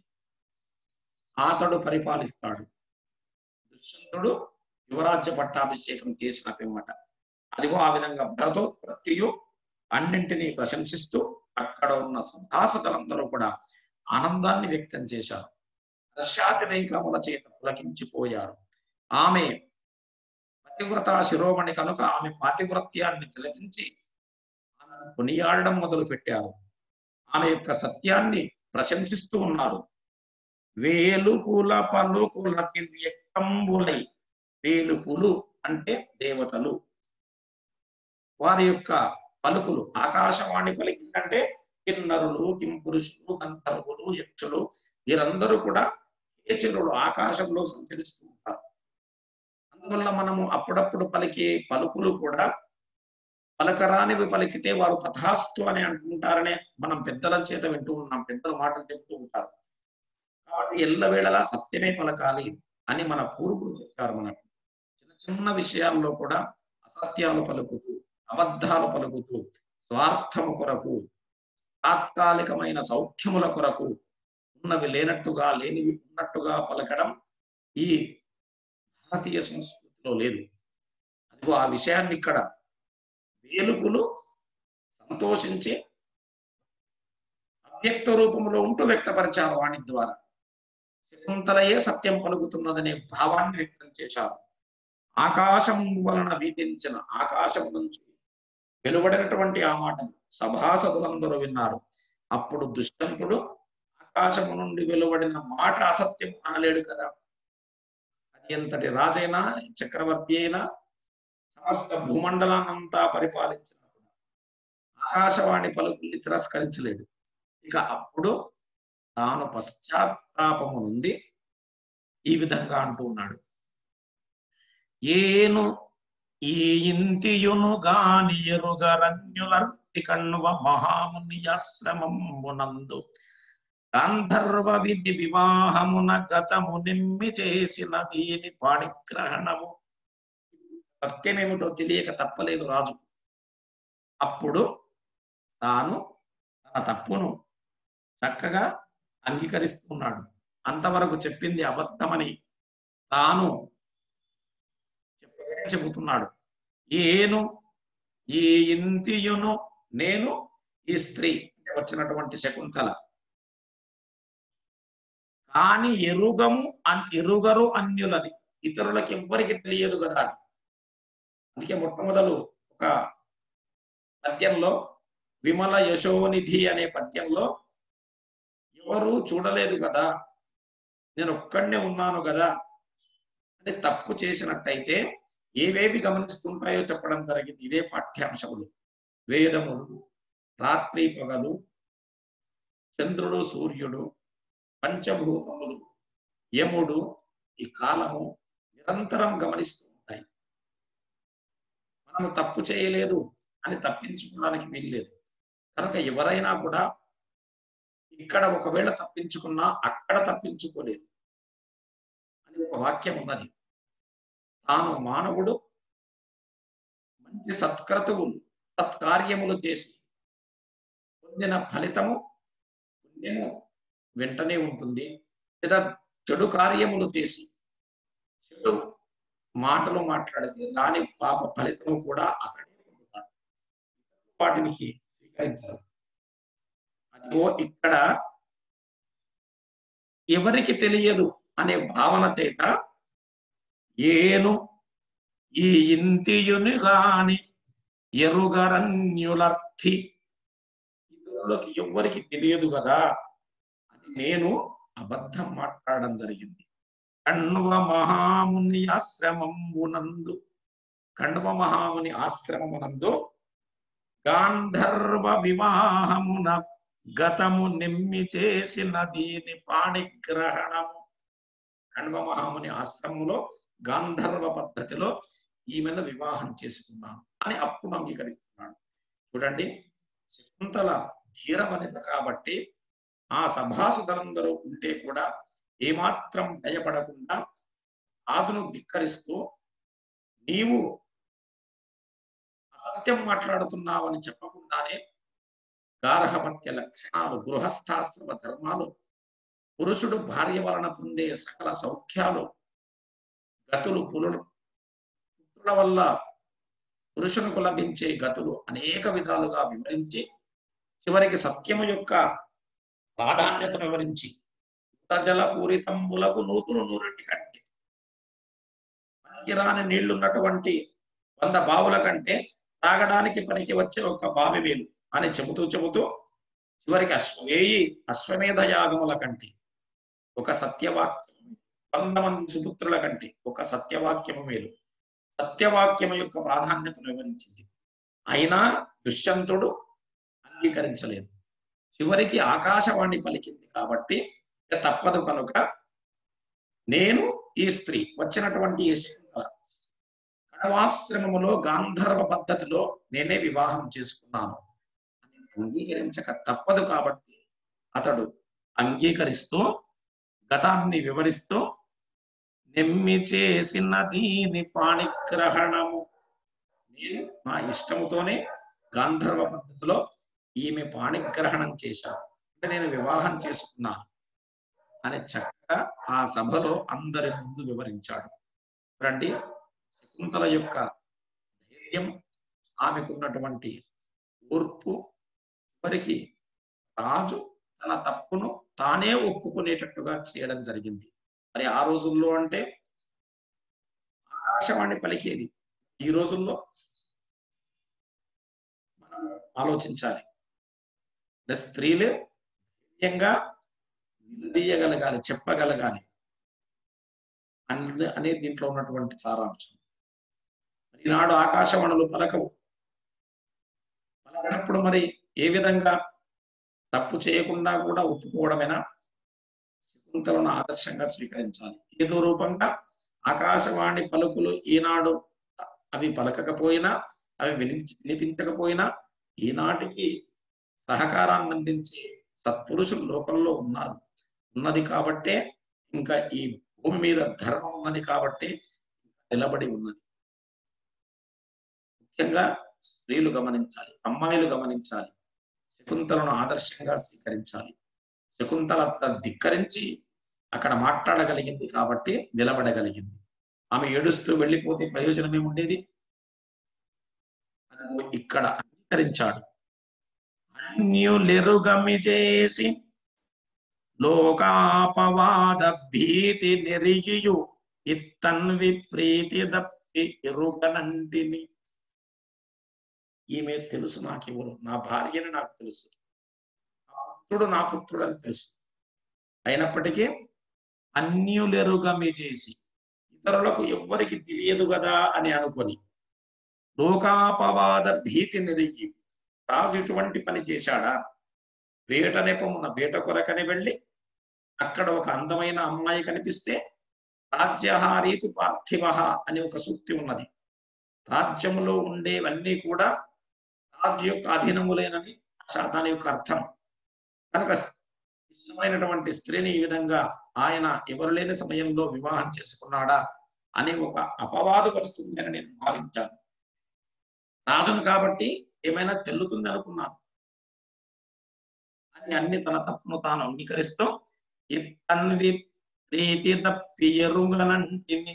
అతడు పరిపాలిస్తాడు. దుష్యంతుడు యువరాజ్య పట్టాభిషేకం చేసిన పిమ్మట అదిగో ఆ విధంగా భరతోత్పత్తియు అన్నింటినీ ప్రశంసిస్తూ అక్కడ ఉన్న సభాసదులందరూ కూడా ఆనందాన్ని వ్యక్తం చేశారు. హర్షాతిరేకముల చేత పులకించిపోయారు. ఆమె పతివ్రత శిరోమణి కనుక ఆమె పాతివ్రత్యాన్ని తిలకించి ఆమెను కొనియాడడం మొదలు పెట్టారు. ఆమె యొక్క సత్యాన్ని ప్రశంసిస్తూ ఉన్నారు. వేలుపుల పలుకులకి వ్యక్తంబులై. వేలుపులు అంటే దేవతలు, వారి యొక్క పలుకులు. ఆకాశవాణి పలికిందంటే కిన్నరులు, కింపురుషులు, గంధర్వులు, యక్షులు వీరందరూ కూడా కేచరులు, ఆకాశంలో సంచరిస్తూ ఉంటారు. అందువల్ల మనము అప్పుడప్పుడు పలికే పలుకులు కూడా పలకరానివి పలికితే వారు తథాస్తు అని అంటుంటారనే మనం పెద్దల చేత వింటూ ఉన్నాం, పెద్దల మాటలు చెప్తూ ఉంటారు. కాబట్టి ఎల్లవేళలా సత్యమే పలకాలి అని మన పూర్వులు చెప్పారు మనకు. చిన్న చిన్న విషయాల్లో కూడా అసత్యాలు పలుకుతూ, అబద్ధాలు పలుకుతూ, స్వార్థము కొరకు, తాత్కాలికమైన సౌఖ్యముల కొరకు ఉన్నవి లేనట్టుగా, లేనివి ఉన్నట్టుగా పలకడం ఈ భారతీయ సంస్కృతిలో లేదు. అదిగో ఆ విషయాన్ని ఇక్కడ వేలుపులు సంతోషించి అవ్యక్త రూపంలో ఉంటూ వ్యక్తపరిచారు వాణి ద్వారా. శకుంతలయే సత్యం పలుకుతున్నదనే భావాన్ని వ్యక్తం చేశారు. ఆకాశం వలన వీతించిన, ఆకాశం నుంచి వెలువడినటువంటి ఆ మాటను సభాసదులందరూ విన్నారు. అప్పుడు దుష్యంతుడు ఆకాశము నుండి వెలువడిన మాట అసత్యం అనలేడు కదా. అది ఎంతటి రాజైనా, చక్రవర్తి అయినా, సమస్త భూమండలాన్నంతా పరిపాలించినప్పుడు ఆకాశవాణి పలుకుల్ని తిరస్కరించలేడు. ఇక అప్పుడు తాను పశ్చాత్తాపము నుండి ఈ విధంగా అంటూ ఉన్నాడు. ఏను ఈ ఇంటియును గాని ఎరుగరన్యులర్తి కణ్వ మహామునియాశ్రమమునందు గాంధర్వ విధి వివాహమున గతము నిమ్మి చేసిన దీని పాణిగ్రహణము. సత్యమేమిటో తెలియక తప్పలేదు రాజు. అప్పుడు తాను తన తప్పును చక్కగా అంగీకరిస్తున్నాడు. అంతవరకు చెప్పింది అబద్ధమని తాను చెబుతున్నాడు. ఏను ఈ ఇంతియును, నేను ఈ స్త్రీ వచ్చినటువంటి శకుంతల, కాని ఎరుగరు అన్యులని, ఇతరులకు ఎవ్వరికి తెలియదు కదా. అందుకే మొట్టమొదలు ఒక పద్యంలో, విమల యశోనిధి అనే పద్యంలో, ఎవరు చూడలేదు కదా, నేను ఒక్కడనే ఉన్నాను కదా అని తప్పు చేసినట్టయితే ఏవేవి గమనిస్తుంటాయో చెప్పడం జరిగింది. ఇదే పాఠ్యాంశములు. వేదములు, రాత్రి పగలు, చంద్రుడు సూర్యుడు, పంచభూతములు, యముడు, ఈ కాలము నిరంతరం గమనిస్తూ ఉంటాయి. మనము తప్పు చేయలేదు అని తప్పించుకోవడానికి వీల్లేదు. కనుక ఎవరైనా కూడా ఇక్కడ ఒకవేళ తప్పించుకున్నా అక్కడ తప్పించుకోలేదు అని ఒక వాక్యం ఉన్నది. తాను మానవుడు మంచి సత్కర్తవులు, సత్కార్యములు చేసి పొందిన ఫలితము పుణ్యము వెంటనే ఉంటుంది. లేదా చెడు కార్యములు చేసి చెడు మాటలు మాట్లాడితే దాని పాప ఫలితము కూడా అతడే పొందుతాడు. వాటిని స్వీకరించాలి. అదిగో ఇక్కడ ఎవరికి తెలియదు అనే భావన చేత ఏను ఈ ఇంటియుని గాని ఎరుగరన్యులర్థి, ఇతరులకు ఎవ్వరికి తెలియదు కదా అని నేను అబద్ధం మాట్లాడడం జరిగింది. కణ్వ మహాముని ఆశ్రమమునందు, కణ్వ మహాముని ఆశ్రమమునందు గాంధర్వ వివాహమున గతము నిమ్మి చేసిన దీని పాణిగ్రహణము. కణ్వ మహాముని ఆశ్రమంలో గాంధర్వ పద్ధతిలో ఈమెను వివాహం చేసుకున్నాను అని అప్పుడు అంగీకరిస్తున్నాడు. చూడండి, శకుంతల ధీరవనిత కాబట్టి ఆ సభాసదులందరూ ఉంటే కూడా ఏమాత్రం భయపడకుండా ఆదును ధిక్కరిస్తూ, నీవు అసత్యం మాట్లాడుతున్నావని చెప్పకుండానే గార్హపత్య లక్షణాలు, గృహస్థాశ్రమ ధర్మాలు, పురుషుడు భార్య వలన పొందే సకల సౌఖ్యాలు, గతులు, పుత్రుల వల్ల పురుషునికి లభించే గతులు అనేక విధాలుగా వివరించి చివరికి సత్యము యొక్క ప్రాధాన్యతను వివరించి, జల పూరితంబులకు నూతులు నూరెంటి కంటే, పనికిరాని నీళ్లున్నటువంటి 100 బావుల కంటే తాగడానికి పనికి వచ్చే ఒక బావి వేలు అని చెబుతూ చివరికి అశ్వమేధ యాగముల కంటే, ఒక సత్యవాక్యం 100 మంది సుపుత్రుల కంటే ఒక సత్యవాక్యము మేలు. సత్యవాక్యము యొక్క ప్రాధాన్యతను వివరించింది. అయినా దుష్యంతుడు అంగీకరించలేదు. చివరికి ఆకాశవాణి పలికింది కాబట్టి ఇక తప్పదు కనుక నేను ఈ స్త్రీ వచ్చినటువంటి ఈ శకుంతల కణవాశ్రమములో గాంధర్వ పద్ధతిలో నేనే వివాహం చేసుకున్నాను అని అంగీకరించక తప్పదు కాబట్టి అతడు అంగీకరిస్తూ గతాన్ని వివరిస్తూ నెమ్మి చేసిన దీని పాణిగ్రహణము, నేను నా ఇష్టముతోనే గాంధర్వ పద్ధతిలో ఈమె పాణిగ్రహణం చేశాను, అంటే నేను వివాహం చేసుకున్నాను అని చక్కగా ఆ సభలో అందరి ముందు వివరించాడు. రండి, శకుంతల యొక్క ధైర్యం, ఆమెకున్నటువంటి ఓర్పు, చివరికి రాజు తన తప్పును తానే ఒప్పుకునేటట్టుగా చేయడం జరిగింది. మరి ఆ రోజుల్లో అంటే ఆకాశవాణి పలికేది. ఈ రోజుల్లో మనం ఆలోచించాలి. స్త్రీలు ధైర్యంగా నిలదీయగలగాలి, చెప్పగలగాలి అనే దీంట్లో ఉన్నటువంటి సారాంశం. ఈనాడు ఆకాశవాణులు పలకనప్పుడు మరి ఏ విధంగా తప్పు చేయకుండా కూడా ఒప్పుకోవడమేనా? శకుంతలను ఆదర్శంగా స్వీకరించాలి. ఏదో రూపంగా ఆకాశవాణి పలుకులు ఈనాడు అవి పలకకపోయినా, అవి వినిపించకపోయినా ఈనాటికి సహకారాన్ని అందించే సత్పురుషులు లోకంలో ఉన్నారు. ఉన్నది కాబట్టే ఇంకా ఈ భూమి మీద ధర్మం ఉన్నది కాబట్టి నిలబడి ఉన్నది. ముఖ్యంగా స్త్రీలు గమనించాలి, అమ్మాయిలు గమనించాలి, శకుంతలను ఆదర్శంగా స్వీకరించాలి. శకుంతల ధిక్కరించి అక్కడ మాట్లాడగలిగింది కాబట్టి నిలబడగలిగింది. ఆమె ఏడుస్తూ వెళ్ళిపోతే ప్రయోజనం ఏముండేది? ఇక్కడ అంగీకరించాడు. అన్యులెరుగమి చేసి లోకాపవాద భీతి నెరిగియు ఇత్తన్వి ప్రీతి దప్పి ఎరుగనంటిని. ఈమె తెలుసు నాకెవరు, నా భార్యని నాకు తెలుసు, పుత్రుడు నా పుత్రుడు అని తెలుసు. అయినప్పటికీ అన్యులెరుగమి చేసి, ఇతరులకు ఎవ్వరికి తెలియదు కదా అని అనుకొని లోకాపవాద భీతి నెరిగి, రాజు ఇటువంటి పని చేశాడా? వేట నెపమున వేట కొరకని వెళ్ళి అక్కడ ఒక అందమైన అమ్మాయి కనిపిస్తే రాజ్యహారీతు పార్థివ అని ఒక సూక్తి ఉన్నది. రాజ్యములో ఉండేవన్నీ కూడా రాజు యొక్క అధీనములేనని దాని యొక్క అర్థం. కనుక ఇష్టమైనటువంటి స్త్రీని ఈ విధంగా ఆయన ఎవరు లేని సమయంలో వివాహం చేసుకున్నాడా అని ఒక అపవాదు వస్తుందని నేను భావించాను. రాజును కాబట్టి ఏమైనా చెల్లుతుంది అనుకున్నాను అని అన్ని తన తప్పును తాను అంగీకరిస్తూ ఇత్తన్వి ప్రీతి తప్పి ఎరుగనంటిని,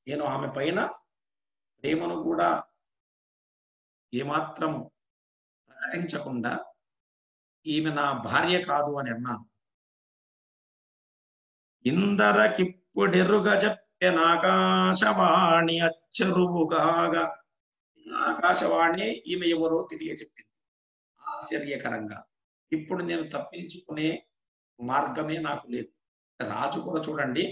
నేను ఆమె పైన ప్రేమను కూడా ఏమాత్రం ప్రకటించకుండా ఈమె నా భార్య కాదు అని అన్నాను. ఇందరకిప్పుడెరుగ చెప్పెనాకాశవాణి అచ్చరువుగాగా, ఆకాశవాణి ఈమె ఎవరో తెలియజెప్పింది ఆశ్చర్యకరంగా. ఇప్పుడు నేను తప్పించుకునే మార్గమే నాకు లేదు. రాజు కూడా చూడండి,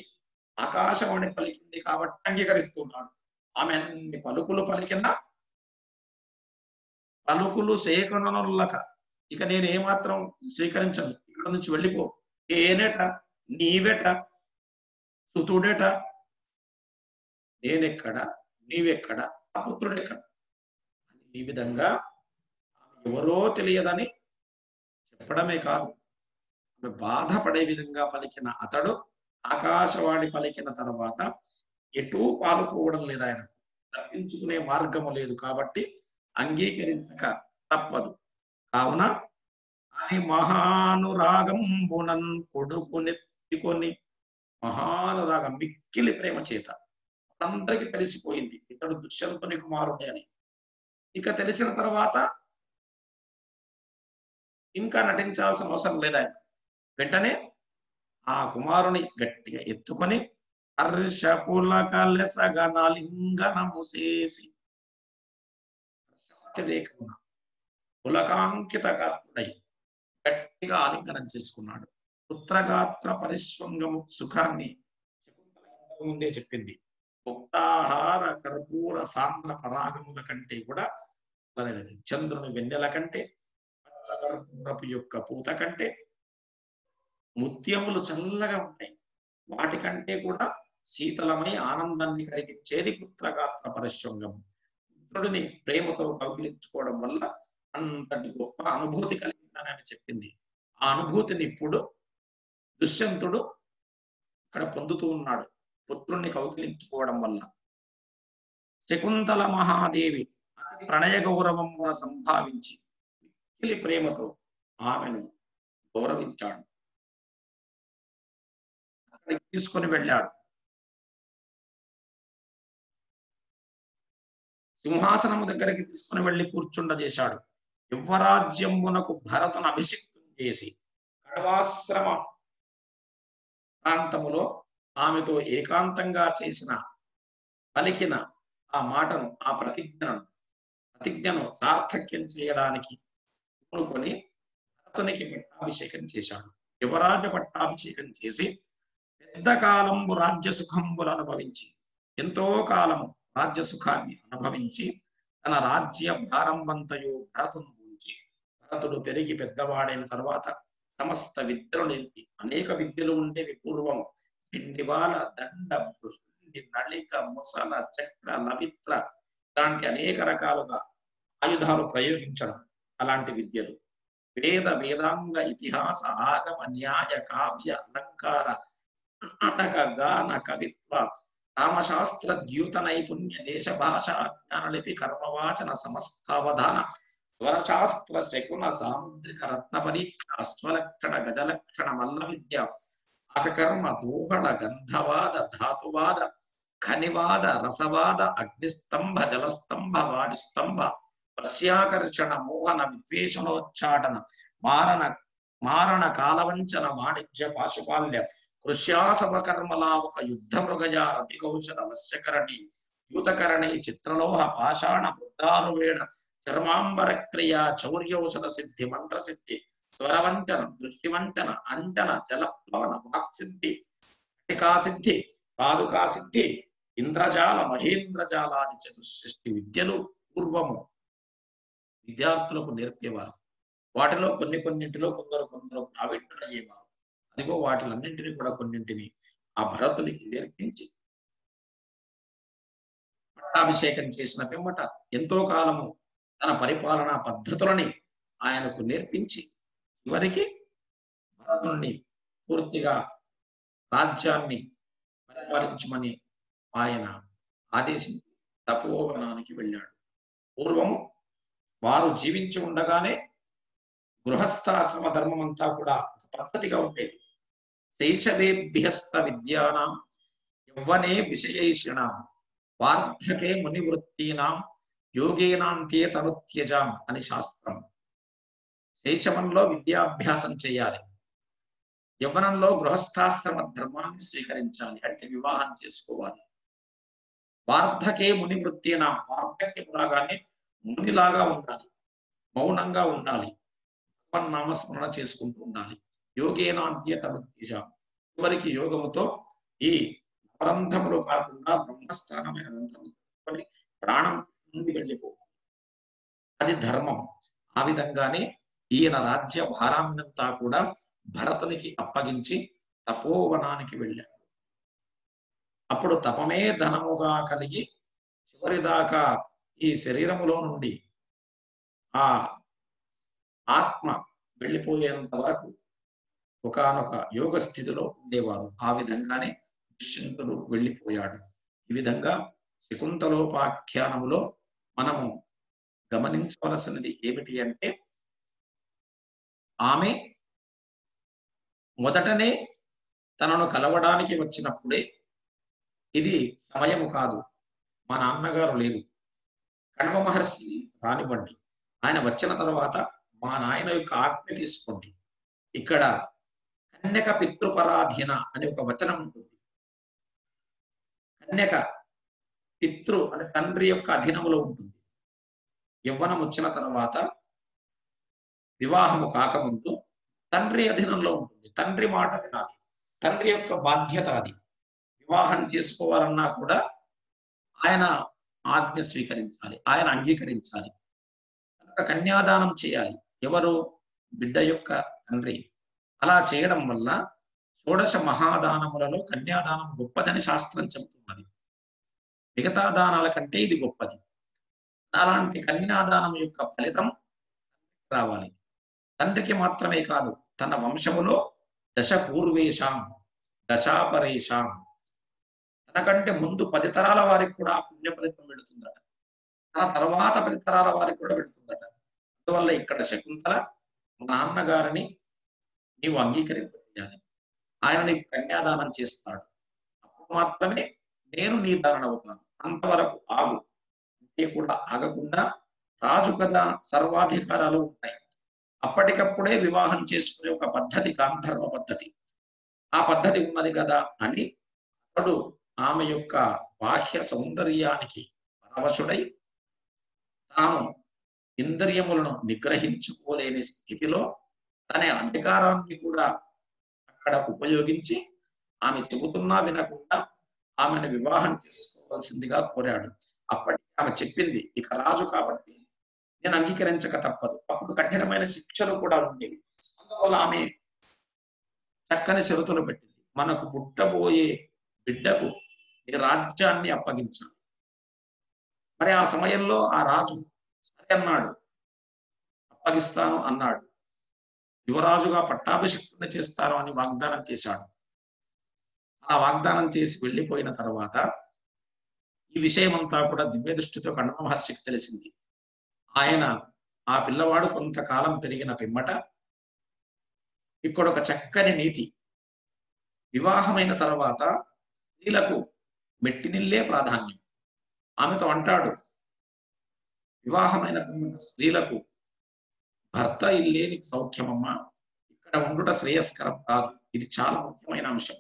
ఆకాశవాణి పలికింది కాబట్టి అంగీకరిస్తున్నాడు. ఆమె అన్ని పలుకులు పలికినా పలుకులు సేకరణలక ఇక నేను ఏమాత్రం స్వీకరించను, ఇక్కడ నుంచి వెళ్ళిపో, ఏనేట, నీవెట, సుతుడేట, నేనెక్కడ, నీవెక్కడ, ఆ పుత్రుడెక్కడ, ఈ విధంగా ఎవరో తెలియదని చెప్పడమే కాదు, బాధపడే విధంగా పలికిన అతడు ఆకాశవాణి పలికిన తర్వాత ఎటూ పాలుకోవడం లేదు. ఆయన తప్పించుకునే మార్గము లేదు కాబట్టి అంగీకరించక తప్పదు. కావున అని మహానురాగంబునన్ కొడుకునెత్తికొని, మహానురాగం మిక్కిలి ప్రేమ చేత అందరికి తెలిసిపోయింది ఇతడు దుష్యంతుని కుమారుడే అని. ఇక తెలిసిన తర్వాత ఇంకా నటించాల్సిన అవసరం లేదు. ఆయన వెంటనే ఆ కుమారుని గట్టిగా ఎత్తుకొని హర్షపులకలెసగనలింగనము చేసి పులకాంకిత గాత్రుడై గట్టిగా ఆలింగనం చేసుకున్నాడు. పుత్రగాత్ర పరిశ్వంగము సుఖాన్ని ముందే చెప్పింది. ముక్తాహార కర్పూర సాంద్ర పరాగముల కంటే కూడా చంద్రుని వెన్నెల కంటే, కర్పూరపు యొక్క పూత కంటే, ముత్యములు చల్లగా ఉంటాయి. వాటికంటే కూడా శీతలమై ఆనందాన్ని కలిగించేది పుత్రగాత్ర పరిశ్వంగం. పుత్రుడిని ప్రేమతో కౌగిలించుకోవడం వల్ల అంతటి గొప్ప అనుభూతి కలిగిందని చెప్పింది. ఆ అనుభూతిని ఇప్పుడు దుష్యంతుడు ఇక్కడ పొందుతూ ఉన్నాడు పుత్రుణ్ణి కౌగిలించుకోవడం వల్ల. శకుంతల మహాదేవి అతి ప్రణయ గౌరవమున సంభావించి మిక్కిలి ప్రేమతో ఆమెను గౌరవించాడు. అక్కడికి తీసుకొని వెళ్ళాడు. సింహాసనము దగ్గరికి తీసుకుని వెళ్ళి కూర్చుండజేశాడు. యువరాజ్యమునకు భరతును అభిషిక్తం చేసి కడవాశ్రమ ప్రాంతములో ఆమెతో ఏకాంతంగా చేసిన పలికిన ఆ మాటను, ఆ ప్రతిజ్ఞను సార్థక్యం చేయడానికి పూనుకొని భరతునికి పట్టాభిషేకం చేశాడు. యువరాజ పట్టాభిషేకం చేసి పెద్ద కాలంబు రాజ్య సుఖంబులు అనుభవించి, ఎంతో కాలము రాజ్య సుఖాన్ని అనుభవించి తన రాజ్య భారంబంతయు భరతును ఉంచి, భరతుడు పెరిగి పెద్దవాడైన తర్వాత సమస్త విద్యలు నింపి, అనేక విద్యలు ఉండేవి పూర్వం, పిండివాల దండ బృష్టి నళిక ముసల చక్ర లవిత్ర ఇలాంటి అనేక రకాలుగా ఆయుధాలు ప్రయోగించడం, అలాంటి విద్యలు, వేద వేదాంగ ఇతిహాస ఆగమ న్యాయ కావ్య అలంకార నాటక గాన కవిత్వ రామశాస్త్ర ద్యూత నైపుణ్య దేశ భాష జ్ఞానలిపి కర్మవాచన సమస్తావధాన స్వరశాస్త్ర శకున సాముద్రిక రత్న పరీక్ష అశ్వలక్షణ గజలక్షణ మల్ల విద్య అకకర్మ దోహళ గంధవాద ధాతువాద ఖనివాద రసవాద అగ్నిస్తంభ జలస్తంభ వాడిస్తంభ వశ్యాకర్షణ మోహన విద్వేషణోచ్చాటన మారణ కాలవంచన వాణిజ్య పాశుపాల్య కృష్యాసవకర్మలావక యుద్ధ మృగజ రతికౌశల వశ్యకరణి యూతకరణి చిత్రలోహ పాషాణ బుద్ధారువేణ చర్మాంబర క్రియ చౌర్యౌషధ సిద్ధి మంత్రసిద్ధి స్వరవంచన దృష్టివంచన అంజన జలప్లవన వాక్సిద్ధి సిద్ధి పాదుకా సిద్ధి ఇంద్రజాల మహేంద్రజాలాది చతుసృష్టి విద్యలు పూర్వము విద్యార్థులకు నేర్పేవారు. వాటిలో కొన్నింటిలో కొందరు ప్రావీణ్యులయ్యేవారు. అదిగో వాటిలన్నింటినీ కూడా కొన్నింటిని ఆ భరతునికి నేర్పించి పట్టాభిషేకం చేసిన పిమ్మట ఎంతో కాలము తన పరిపాలనా పద్ధతులని ఆయనకు నేర్పించి చివరికి భరతుని పూర్తిగా రాజ్యాన్ని పరిపాలించమని ఆయన ఆదేశించి తపోవనానికి వెళ్ళాడు. పూర్వము వారు జీవించి ఉండగానే గృహస్థాశ్రమ ధర్మం అంతా కూడా ఒక పద్ధతిగా ఉండేది. శైశవేభ్యస్త విద్యానాం యవ్వనే విషయైషిణాం వార్ధకే మునివృత్తీనాం యోగేనాంతే తనుత్యజాం అని శాస్త్రం. శైశవంలో విద్యాభ్యాసం చేయాలి, యవ్వనంలో గృహస్థాశ్రమ ధర్మాన్ని స్వీకరించాలి, అంటే వివాహం చేసుకోవాలి. వార్ధకే మునివృత్తీనాం, వార్ధక్యం రాగానే మునిలాగా ఉండాలి, మౌనంగా ఉండాలి, నామస్మరణ చేసుకుంటూ ఉండాలి. యోగేనాంత్య తనుత్యజాం, చివరికి యోగముతో ఈ నవరంధ్రములు కాకుండా బ్రహ్మస్థానమైన రంధ్రము ప్రాణం నుండి వెళ్ళిపోవాలి. అది ధర్మం. ఆ విధంగానే ఈయన రాజ్య భారాన్నంతా కూడా భరతునికి అప్పగించి తపోవనానికి వెళ్ళాడు. అప్పుడు తపమే ధనముగా కలిగి చివరిదాకా ఈ శరీరములో నుండి ఆ ఆత్మ వెళ్ళిపోయేంత వరకు ఒకానొక యోగ స్థితిలో ఉండేవారు. ఆ విధంగానే దుష్యంతుడు వెళ్ళిపోయాడు. ఈ విధంగా శకుంతలోపాఖ్యానములో మనము గమనించవలసినది ఏమిటి అంటే, ఆమె మొదటనే తనను కలవడానికి వచ్చినప్పుడే ఇది సమయము కాదు, మా నాన్నగారు లేరు, కణవ మహర్షి రానివ్వండి, ఆయన వచ్చిన తర్వాత మా నాయన యొక్క ఆజ్ఞ తీసుకోండి. ఇక్కడ కన్యక పితృపరాధీన అనే ఒక వచనం ఉంటుంది. కన్యక పితృ అంటే తండ్రి యొక్క అధీనములో ఉంటుంది. యవ్వనం వచ్చిన తర్వాత వివాహము కాకముందు తండ్రి అధీనంలో ఉంటుంది. తండ్రి మాట వినాలి. తండ్రి యొక్క బాధ్యత అది. వివాహం చేసుకోవాలన్నా కూడా ఆయన ఆజ్ఞ స్వీకరించాలి, ఆయన అంగీకరించాలి. కనుక కన్యాదానం చేయాలి. ఎవరు? బిడ్డ యొక్క తండ్రి. అలా చేయడం వల్ల షోడశ మహాదానములలో కన్యాదానం గొప్పదని శాస్త్రం చెబుతున్నది. మిగతా దానాల కంటే ఇది గొప్పది. అలాంటి కన్యాదానం యొక్క ఫలితం రావాలి. తండ్రికి మాత్రమే కాదు, తన వంశములో దశ పూర్వేషాం దశాపరేషాం, తనకంటే ముందు 10 తరాల వారికి కూడా ఆ పుణ్య ఫలితం వెళుతుందట. తన తర్వాత 10 తరాల వారికి కూడా వెళుతుందట. అందువల్ల ఇక్కడ శకుంతల మా నాన్నగారిని నీవు అంగీకరించాలి, ఆయన నీకు కన్యాదానం చేస్తాడు, అప్పుడు మాత్రమే నేను నీ దానవుతాను, అంతవరకు ఆగు అంటే కూడా ఆగకుండా, రాజు కదా సర్వాధికారాలు ఉంటాయి, అప్పటికప్పుడే వివాహం చేసుకునే ఒక పద్ధతి గాంధర్వ పద్ధతి, ఆ పద్ధతి ఉన్నది కదా అని అతడు ఆమె యొక్క బాహ్య సౌందర్యానికి పరవశుడై తాను ఇంద్రియములను నిగ్రహించుకోలేని స్థితిలో తన అధికారాన్ని కూడా అక్కడ ఉపయోగించి ఆమె చెబుతున్నా వినకుండా ఆమెను వివాహం చేసుకోవాల్సిందిగా కోరాడు. అప్పటికి ఆమె చెప్పింది, ఇక రాజు కాబట్టి నేను అంగీకరించక తప్పదు. అప్పుడు కఠినమైన శిక్షలు కూడా ఉండేవి. అందువల్ల ఆమె చక్కని షరతులు పెట్టింది. మనకు పుట్టబోయే బిడ్డకు ఈ రాజ్యాన్ని అప్పగించాలి. మరి ఆ సమయంలో ఆ రాజు సరే అన్నాడు, అప్పగిస్తాను అన్నాడు. యువరాజుగా పట్టాభిషిక్తుని చేస్తాను అని వాగ్దానం చేశాడు. ఆ వాగ్దానం చేసి వెళ్ళిపోయిన తర్వాత ఈ విషయమంతా కూడా దివ్య దృష్టితో కణ్వ మహర్షికి తెలిసింది. ఆయన ఆ పిల్లవాడు కొంతకాలం పెరిగిన పిమ్మట ఇక్కడ ఒక చక్కని నీతి, వివాహమైన తర్వాత స్త్రీలకు మెట్టినిల్లే ప్రాధాన్యం. ఆమెతో అంటాడు, వివాహమైన స్త్రీలకు భర్త ఇల్లే నీకు సౌఖ్యమమ్మా, ఇక్కడ ఉండుట శ్రేయస్కరం కాదు. ఇది చాలా ముఖ్యమైన అంశం.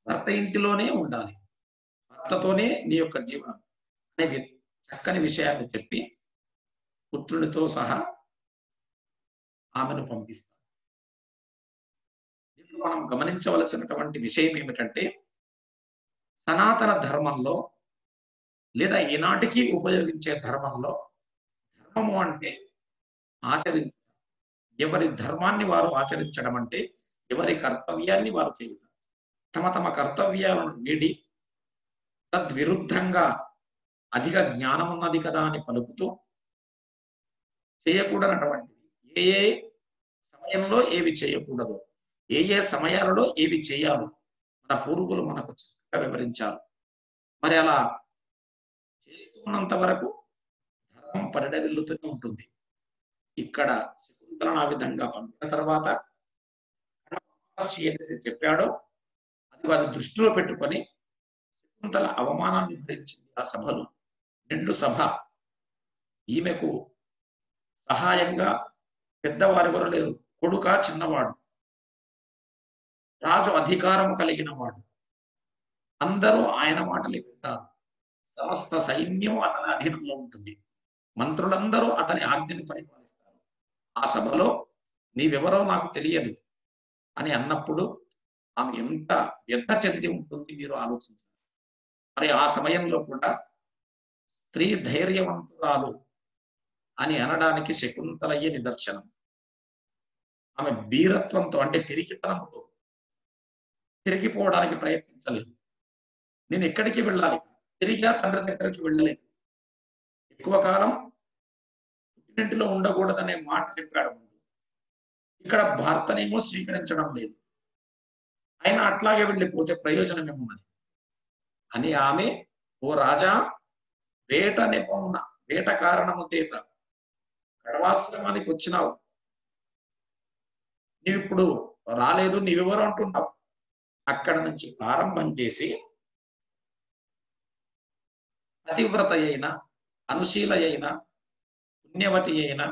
భర్త ఇంటిలోనే ఉండాలి, భర్తతోనే నీ యొక్క జీవనం అనే చక్కని విషయాన్ని చెప్పి పుత్రునితో సహా ఆమెను పంపిస్తాడు. ఇప్పుడు మనం గమనించవలసినటువంటి విషయం ఏమిటంటే, సనాతన ధర్మంలో లేదా ఈనాటికి ఉపయోగించే ధర్మంలో ధర్మము అంటే ఆచరించడం, ఎవరి ధర్మాన్ని వారు ఆచరించడం అంటే ఎవరి కర్తవ్యాన్ని వారు చేయడం. తమ తమ కర్తవ్యాలను వీడి తద్విరుద్ధంగా అధిక జ్ఞానం ఉన్నది కదా అని పలుకుతూ చేయకూడనటువంటిది, ఏ ఏ సమయంలో ఏవి చేయకూడదు, ఏ ఏ సమయాలలో ఏవి చేయాలి మన పూర్వులు మనకు చక్కగా వివరించారు. మరి అలా చేస్తున్నంత వరకు ధర్మం పరిడవిల్లుతూనే ఉంటుంది. ఇక్కడ శకుంతలను ఆ విధంగా పంపిన తర్వాత మహర్షి ఏదైతే చెప్పాడో అది దృష్టిలో పెట్టుకొని శకుంతల అవమానాన్ని భరించింది. ఆ సభలో నిండు సభ, ఈమెకు సహాయంగా పెద్దవారెవరు లేరు. కొడుక చిన్నవాడు, రాజు అధికారం కలిగిన వాడు, అందరూ ఆయన మాటలు వింటారు. సమస్త సైన్యం అతని అధీనంలో ఉంటుంది, మంత్రులందరూ అతని ఆజ్ఞని పరిపాలిస్తారు. ఆ సభలో నీవెవరో నాకు తెలియదు అని అన్నప్పుడు ఆమె ఎంత వ్యర్థ చెంది ఉంటుంది మీరు ఆలోచించారు. మరి ఆ సమయంలో కూడా స్త్రీ ధైర్యవంతురాలు అని అనడానికి శకుంతలయ్యే నిదర్శనం. ఆమె బీరత్వంతో అంటే పిరికితనంతో తిరిగిపోవడానికి ప్రయత్నించలేదు. నేను ఎక్కడికి వెళ్ళాలి, తిరిగా తండ్రి దగ్గరికి వెళ్ళలేదు. ఎక్కువ కాలం ఇంటిలో ఉండకూడదనే మాట చెప్పాడు ముందు. ఇక్కడ భర్తనేమో స్వీకరించడం లేదు, అయినా అట్లాగే వెళ్ళిపోతే ప్రయోజనం ఏమున్నది అని ఆమె, ఓ రాజా, వేట నెపమున వేట కారణము చేత కడవాశ్రమానికి వచ్చినావు, నీవిప్పుడు రాలేదు, నీవెవరు అంటున్నావు. అక్కడ నుంచి ప్రారంభం చేసి పతివ్రత అయిన అనుశీల అయిన పుణ్యవతి అయిన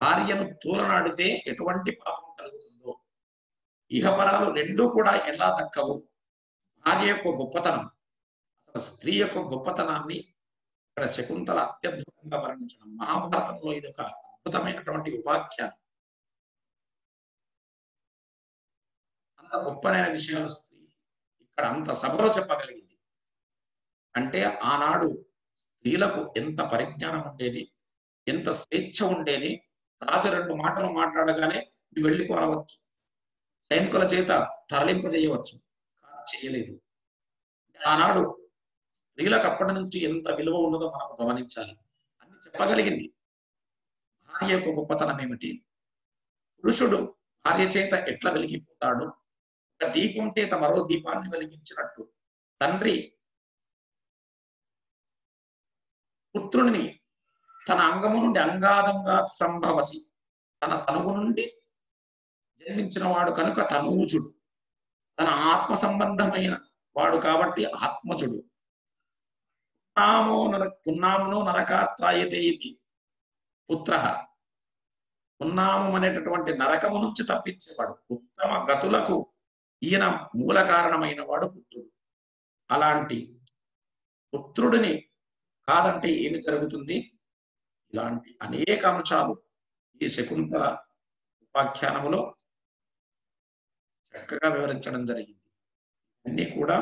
భార్యను తూలనాడితే ఎటువంటి పాపం కలుగుతుందో, ఇహపరాలు రెండూ కూడా ఎలా దక్కవు, భార్య యొక్క గొప్పతనం, అసలు స్త్రీ యొక్క గొప్పతనాన్ని ఇక్కడ శకుంతల అత్యద్భుతంగా వర్ణించడం. మహాభారతంలో ఇది ఒక అద్భుతమైనటువంటి ఉపాఖ్యానం. అంత గొప్పనైన విషయాలు ఇక్కడ అంత సభలో చెప్పగలిగింది అంటే ఆనాడు స్త్రీలకు ఎంత పరిజ్ఞానం ఉండేది, ఎంత స్వేచ్ఛ ఉండేది. రాజు 2 మాటలు మాట్లాడగానే నువ్వు వెళ్ళిపోవచ్చు, సైనికుల చేత తరలింపజేయవచ్చు, కానీ చేయలేదు. ఆనాడు స్త్రీలకు అప్పటి నుంచి ఎంత విలువ ఉన్నదో మనం గమనించాలి. అన్ని చెప్పగలిగింది. భార్య యొక్క గొప్పతనం ఏమిటి, పురుషుడు భార్య చేత ఎట్లా వెలిగిపోతాడు, ఒక దీపం చేత మరో దీపాన్ని వెలిగించినట్టు తండ్రి పుత్రుని తన అంగము నుండి అంగాదంగా సంభవసి, తన తనువు నుండి జన్మించిన వాడు కనుక తనూజుడు, తన ఆత్మ సంబంధమైన వాడు కాబట్టి ఆత్మజుడు. పున్నామో నరకాత్రాయతే ఇది పుత్ర, పున్నామం అనేటటువంటి నరకము నుంచి తప్పించేవాడు, ఉత్తమ గతులకు ఈయన మూల కారణమైన వాడు పుత్రుడు. అలాంటి పుత్రుడిని కాదంటే ఏమి జరుగుతుంది? ఇలాంటి అనేక అంశాలు ఈ శకుంతల ఉపాఖ్యానములో చక్కగా వివరించడం జరిగింది. అన్నీ కూడా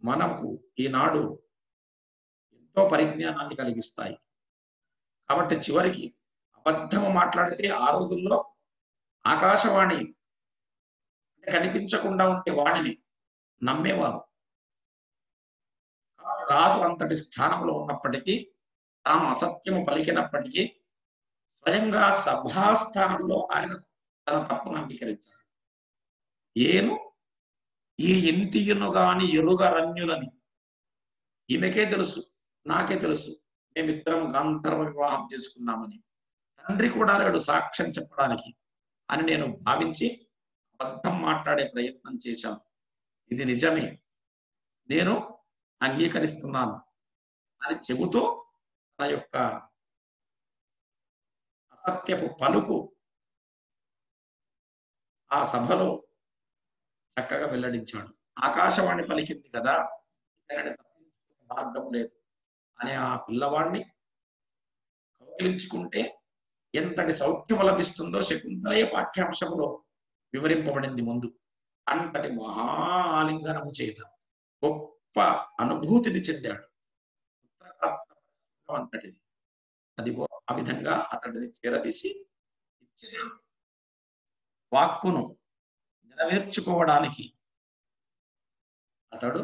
మనకు ఈనాడు ఎంతో పరిజ్ఞానాన్ని కలిగిస్తాయి. కాబట్టి చివరికి అబద్ధము మాట్లాడితే ఆ రోజుల్లో ఆకాశవాణి కనిపించకుండా ఉండే వాణిని నమ్మేవారు. రాజు అంతటి స్థానంలో ఉన్నప్పటికీ, తాను అసత్యము పలికినప్పటికీ స్వయంగా సభాస్థానంలో ఆయన తన తప్పును అంగీకరించాడు. ఏను ఈ ఇంటియును గాని ఎరుగరణ్యులని, ఈమెకే తెలుసు, నాకే తెలుసు, మేమిద్దరం గాంధర్వ వివాహం చేసుకున్నామని. తండ్రి కూడా లేడు సాక్ష్యం చెప్పడానికి అని నేను భావించి అబద్ధం మాట్లాడే ప్రయత్నం చేశాను. ఇది నిజమే, నేను అంగీకరిస్తున్నాను అని చెబుతూ తన యొక్క అసత్యపు పలుకు ఆ సభలో చక్కగా వెల్లడించాడు. ఆకాశవాణి పలికింది కదా, మార్గం లేదు అని ఆ పిల్లవాడిని కౌగిలించుకుంటే ఎంతటి సౌఖ్యం లభిస్తుందో శకుంతలయ పాఠ్యాంశంలో వివరింపబడింది ముందు. అంతటి మహా ఆలింగనము చేత గొప్ప అనుభూతిని చెందాడు. అంతటిది అదిగో ఆ విధంగా అతడిని చేరదీసి ఇచ్చిన వాక్కును నెరవేర్చుకోవడానికి అతడు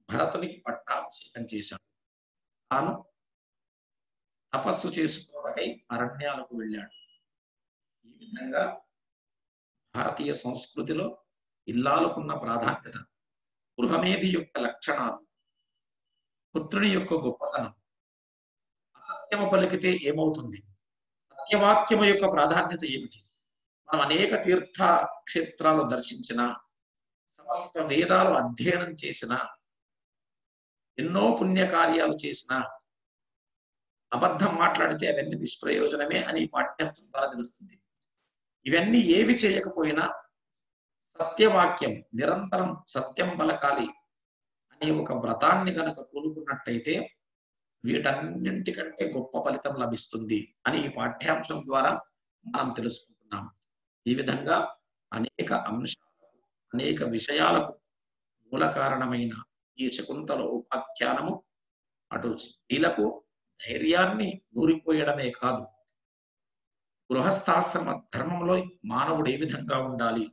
భరతునికి పట్టాభిషేకం చేశాడు. తాను తపస్సు చేసుకోవడకై అరణ్యాలకు వెళ్ళాడు. ఈ విధంగా భారతీయ సంస్కృతిలో ఇల్లాలకున్న ప్రాధాన్యత, గృహమేధి యొక్క లక్షణాలు, పుత్రుని యొక్క గొప్పతనం, అసత్యము పలికితే ఏమవుతుంది, సత్యవాక్యము యొక్క ప్రాధాన్యత ఏమిటి, మనం అనేక తీర్థ క్షేత్రాలు దర్శించిన, సమస్త వేదాలు అధ్యయనం చేసిన, ఎన్నో పుణ్యకార్యాలు చేసిన, అబద్ధం మాట్లాడితే అవన్నీ నిష్ప్రయోజనమే అని పాఠ్యాంశం ద్వారా తెలుస్తుంది. ఇవన్నీ ఏవి చేయకపోయినా సత్యవాక్యం, నిరంతరం సత్యం పలకాలి అనే ఒక వ్రతాన్ని గనక కూనుకున్నట్టయితే వీటన్నింటికంటే గొప్ప ఫలితం లభిస్తుంది అని ఈ పాఠ్యాంశం ద్వారా మనం తెలుసుకుంటున్నాం. ఈ విధంగా అనేక అంశాలకు, అనేక విషయాలకు మూల కారణమైన ఈ శకుంతల ఉపాఖ్యానము అటు స్త్రీలకు ధైర్యాన్ని నూరిపోయడమే కాదు, గృహస్థాశ్రమ ధర్మంలో మానవుడు ఏ విధంగా ఉండాలి,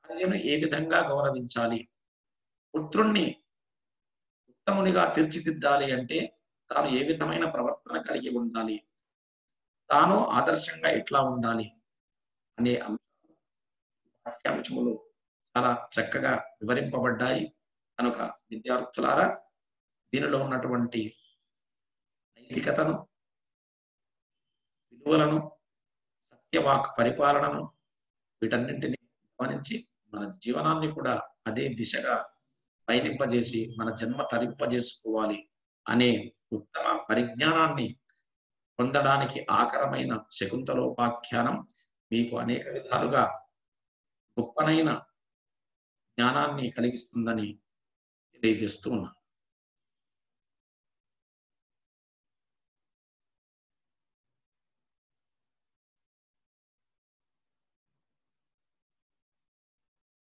భార్యను ఏ విధంగా గౌరవించాలి, పుత్రుణ్ణి ఉత్తమునిగా తీర్చిదిద్దాలి అంటే తాను ఏ విధమైన ప్రవర్తన కలిగి ఉండాలి, తాను ఆదర్శంగా ఎట్లా ఉండాలి అనే పాఠ్యాంశములు చాలా చక్కగా వివరింపబడ్డాయి. కనుక విద్యార్థులారా, దీనిలో ఉన్నటువంటి నైతికతను, విలువలను, సత్యవాక్ పరిపాలనను, వీటన్నింటినీ గమనించి మన జీవనాన్ని కూడా అదే దిశగా పయనింపజేసి మన జన్మ తరింపజేసుకోవాలి అనే ఉత్తమ పరిజ్ఞానాన్ని పొందడానికి ఆకరమైన శకుంతలోపాఖ్యానం మీకు అనేక విధాలుగా గొప్పనైన జ్ఞానాన్ని కలిగిస్తుందని తెలియజేస్తూ ఉన్నాను.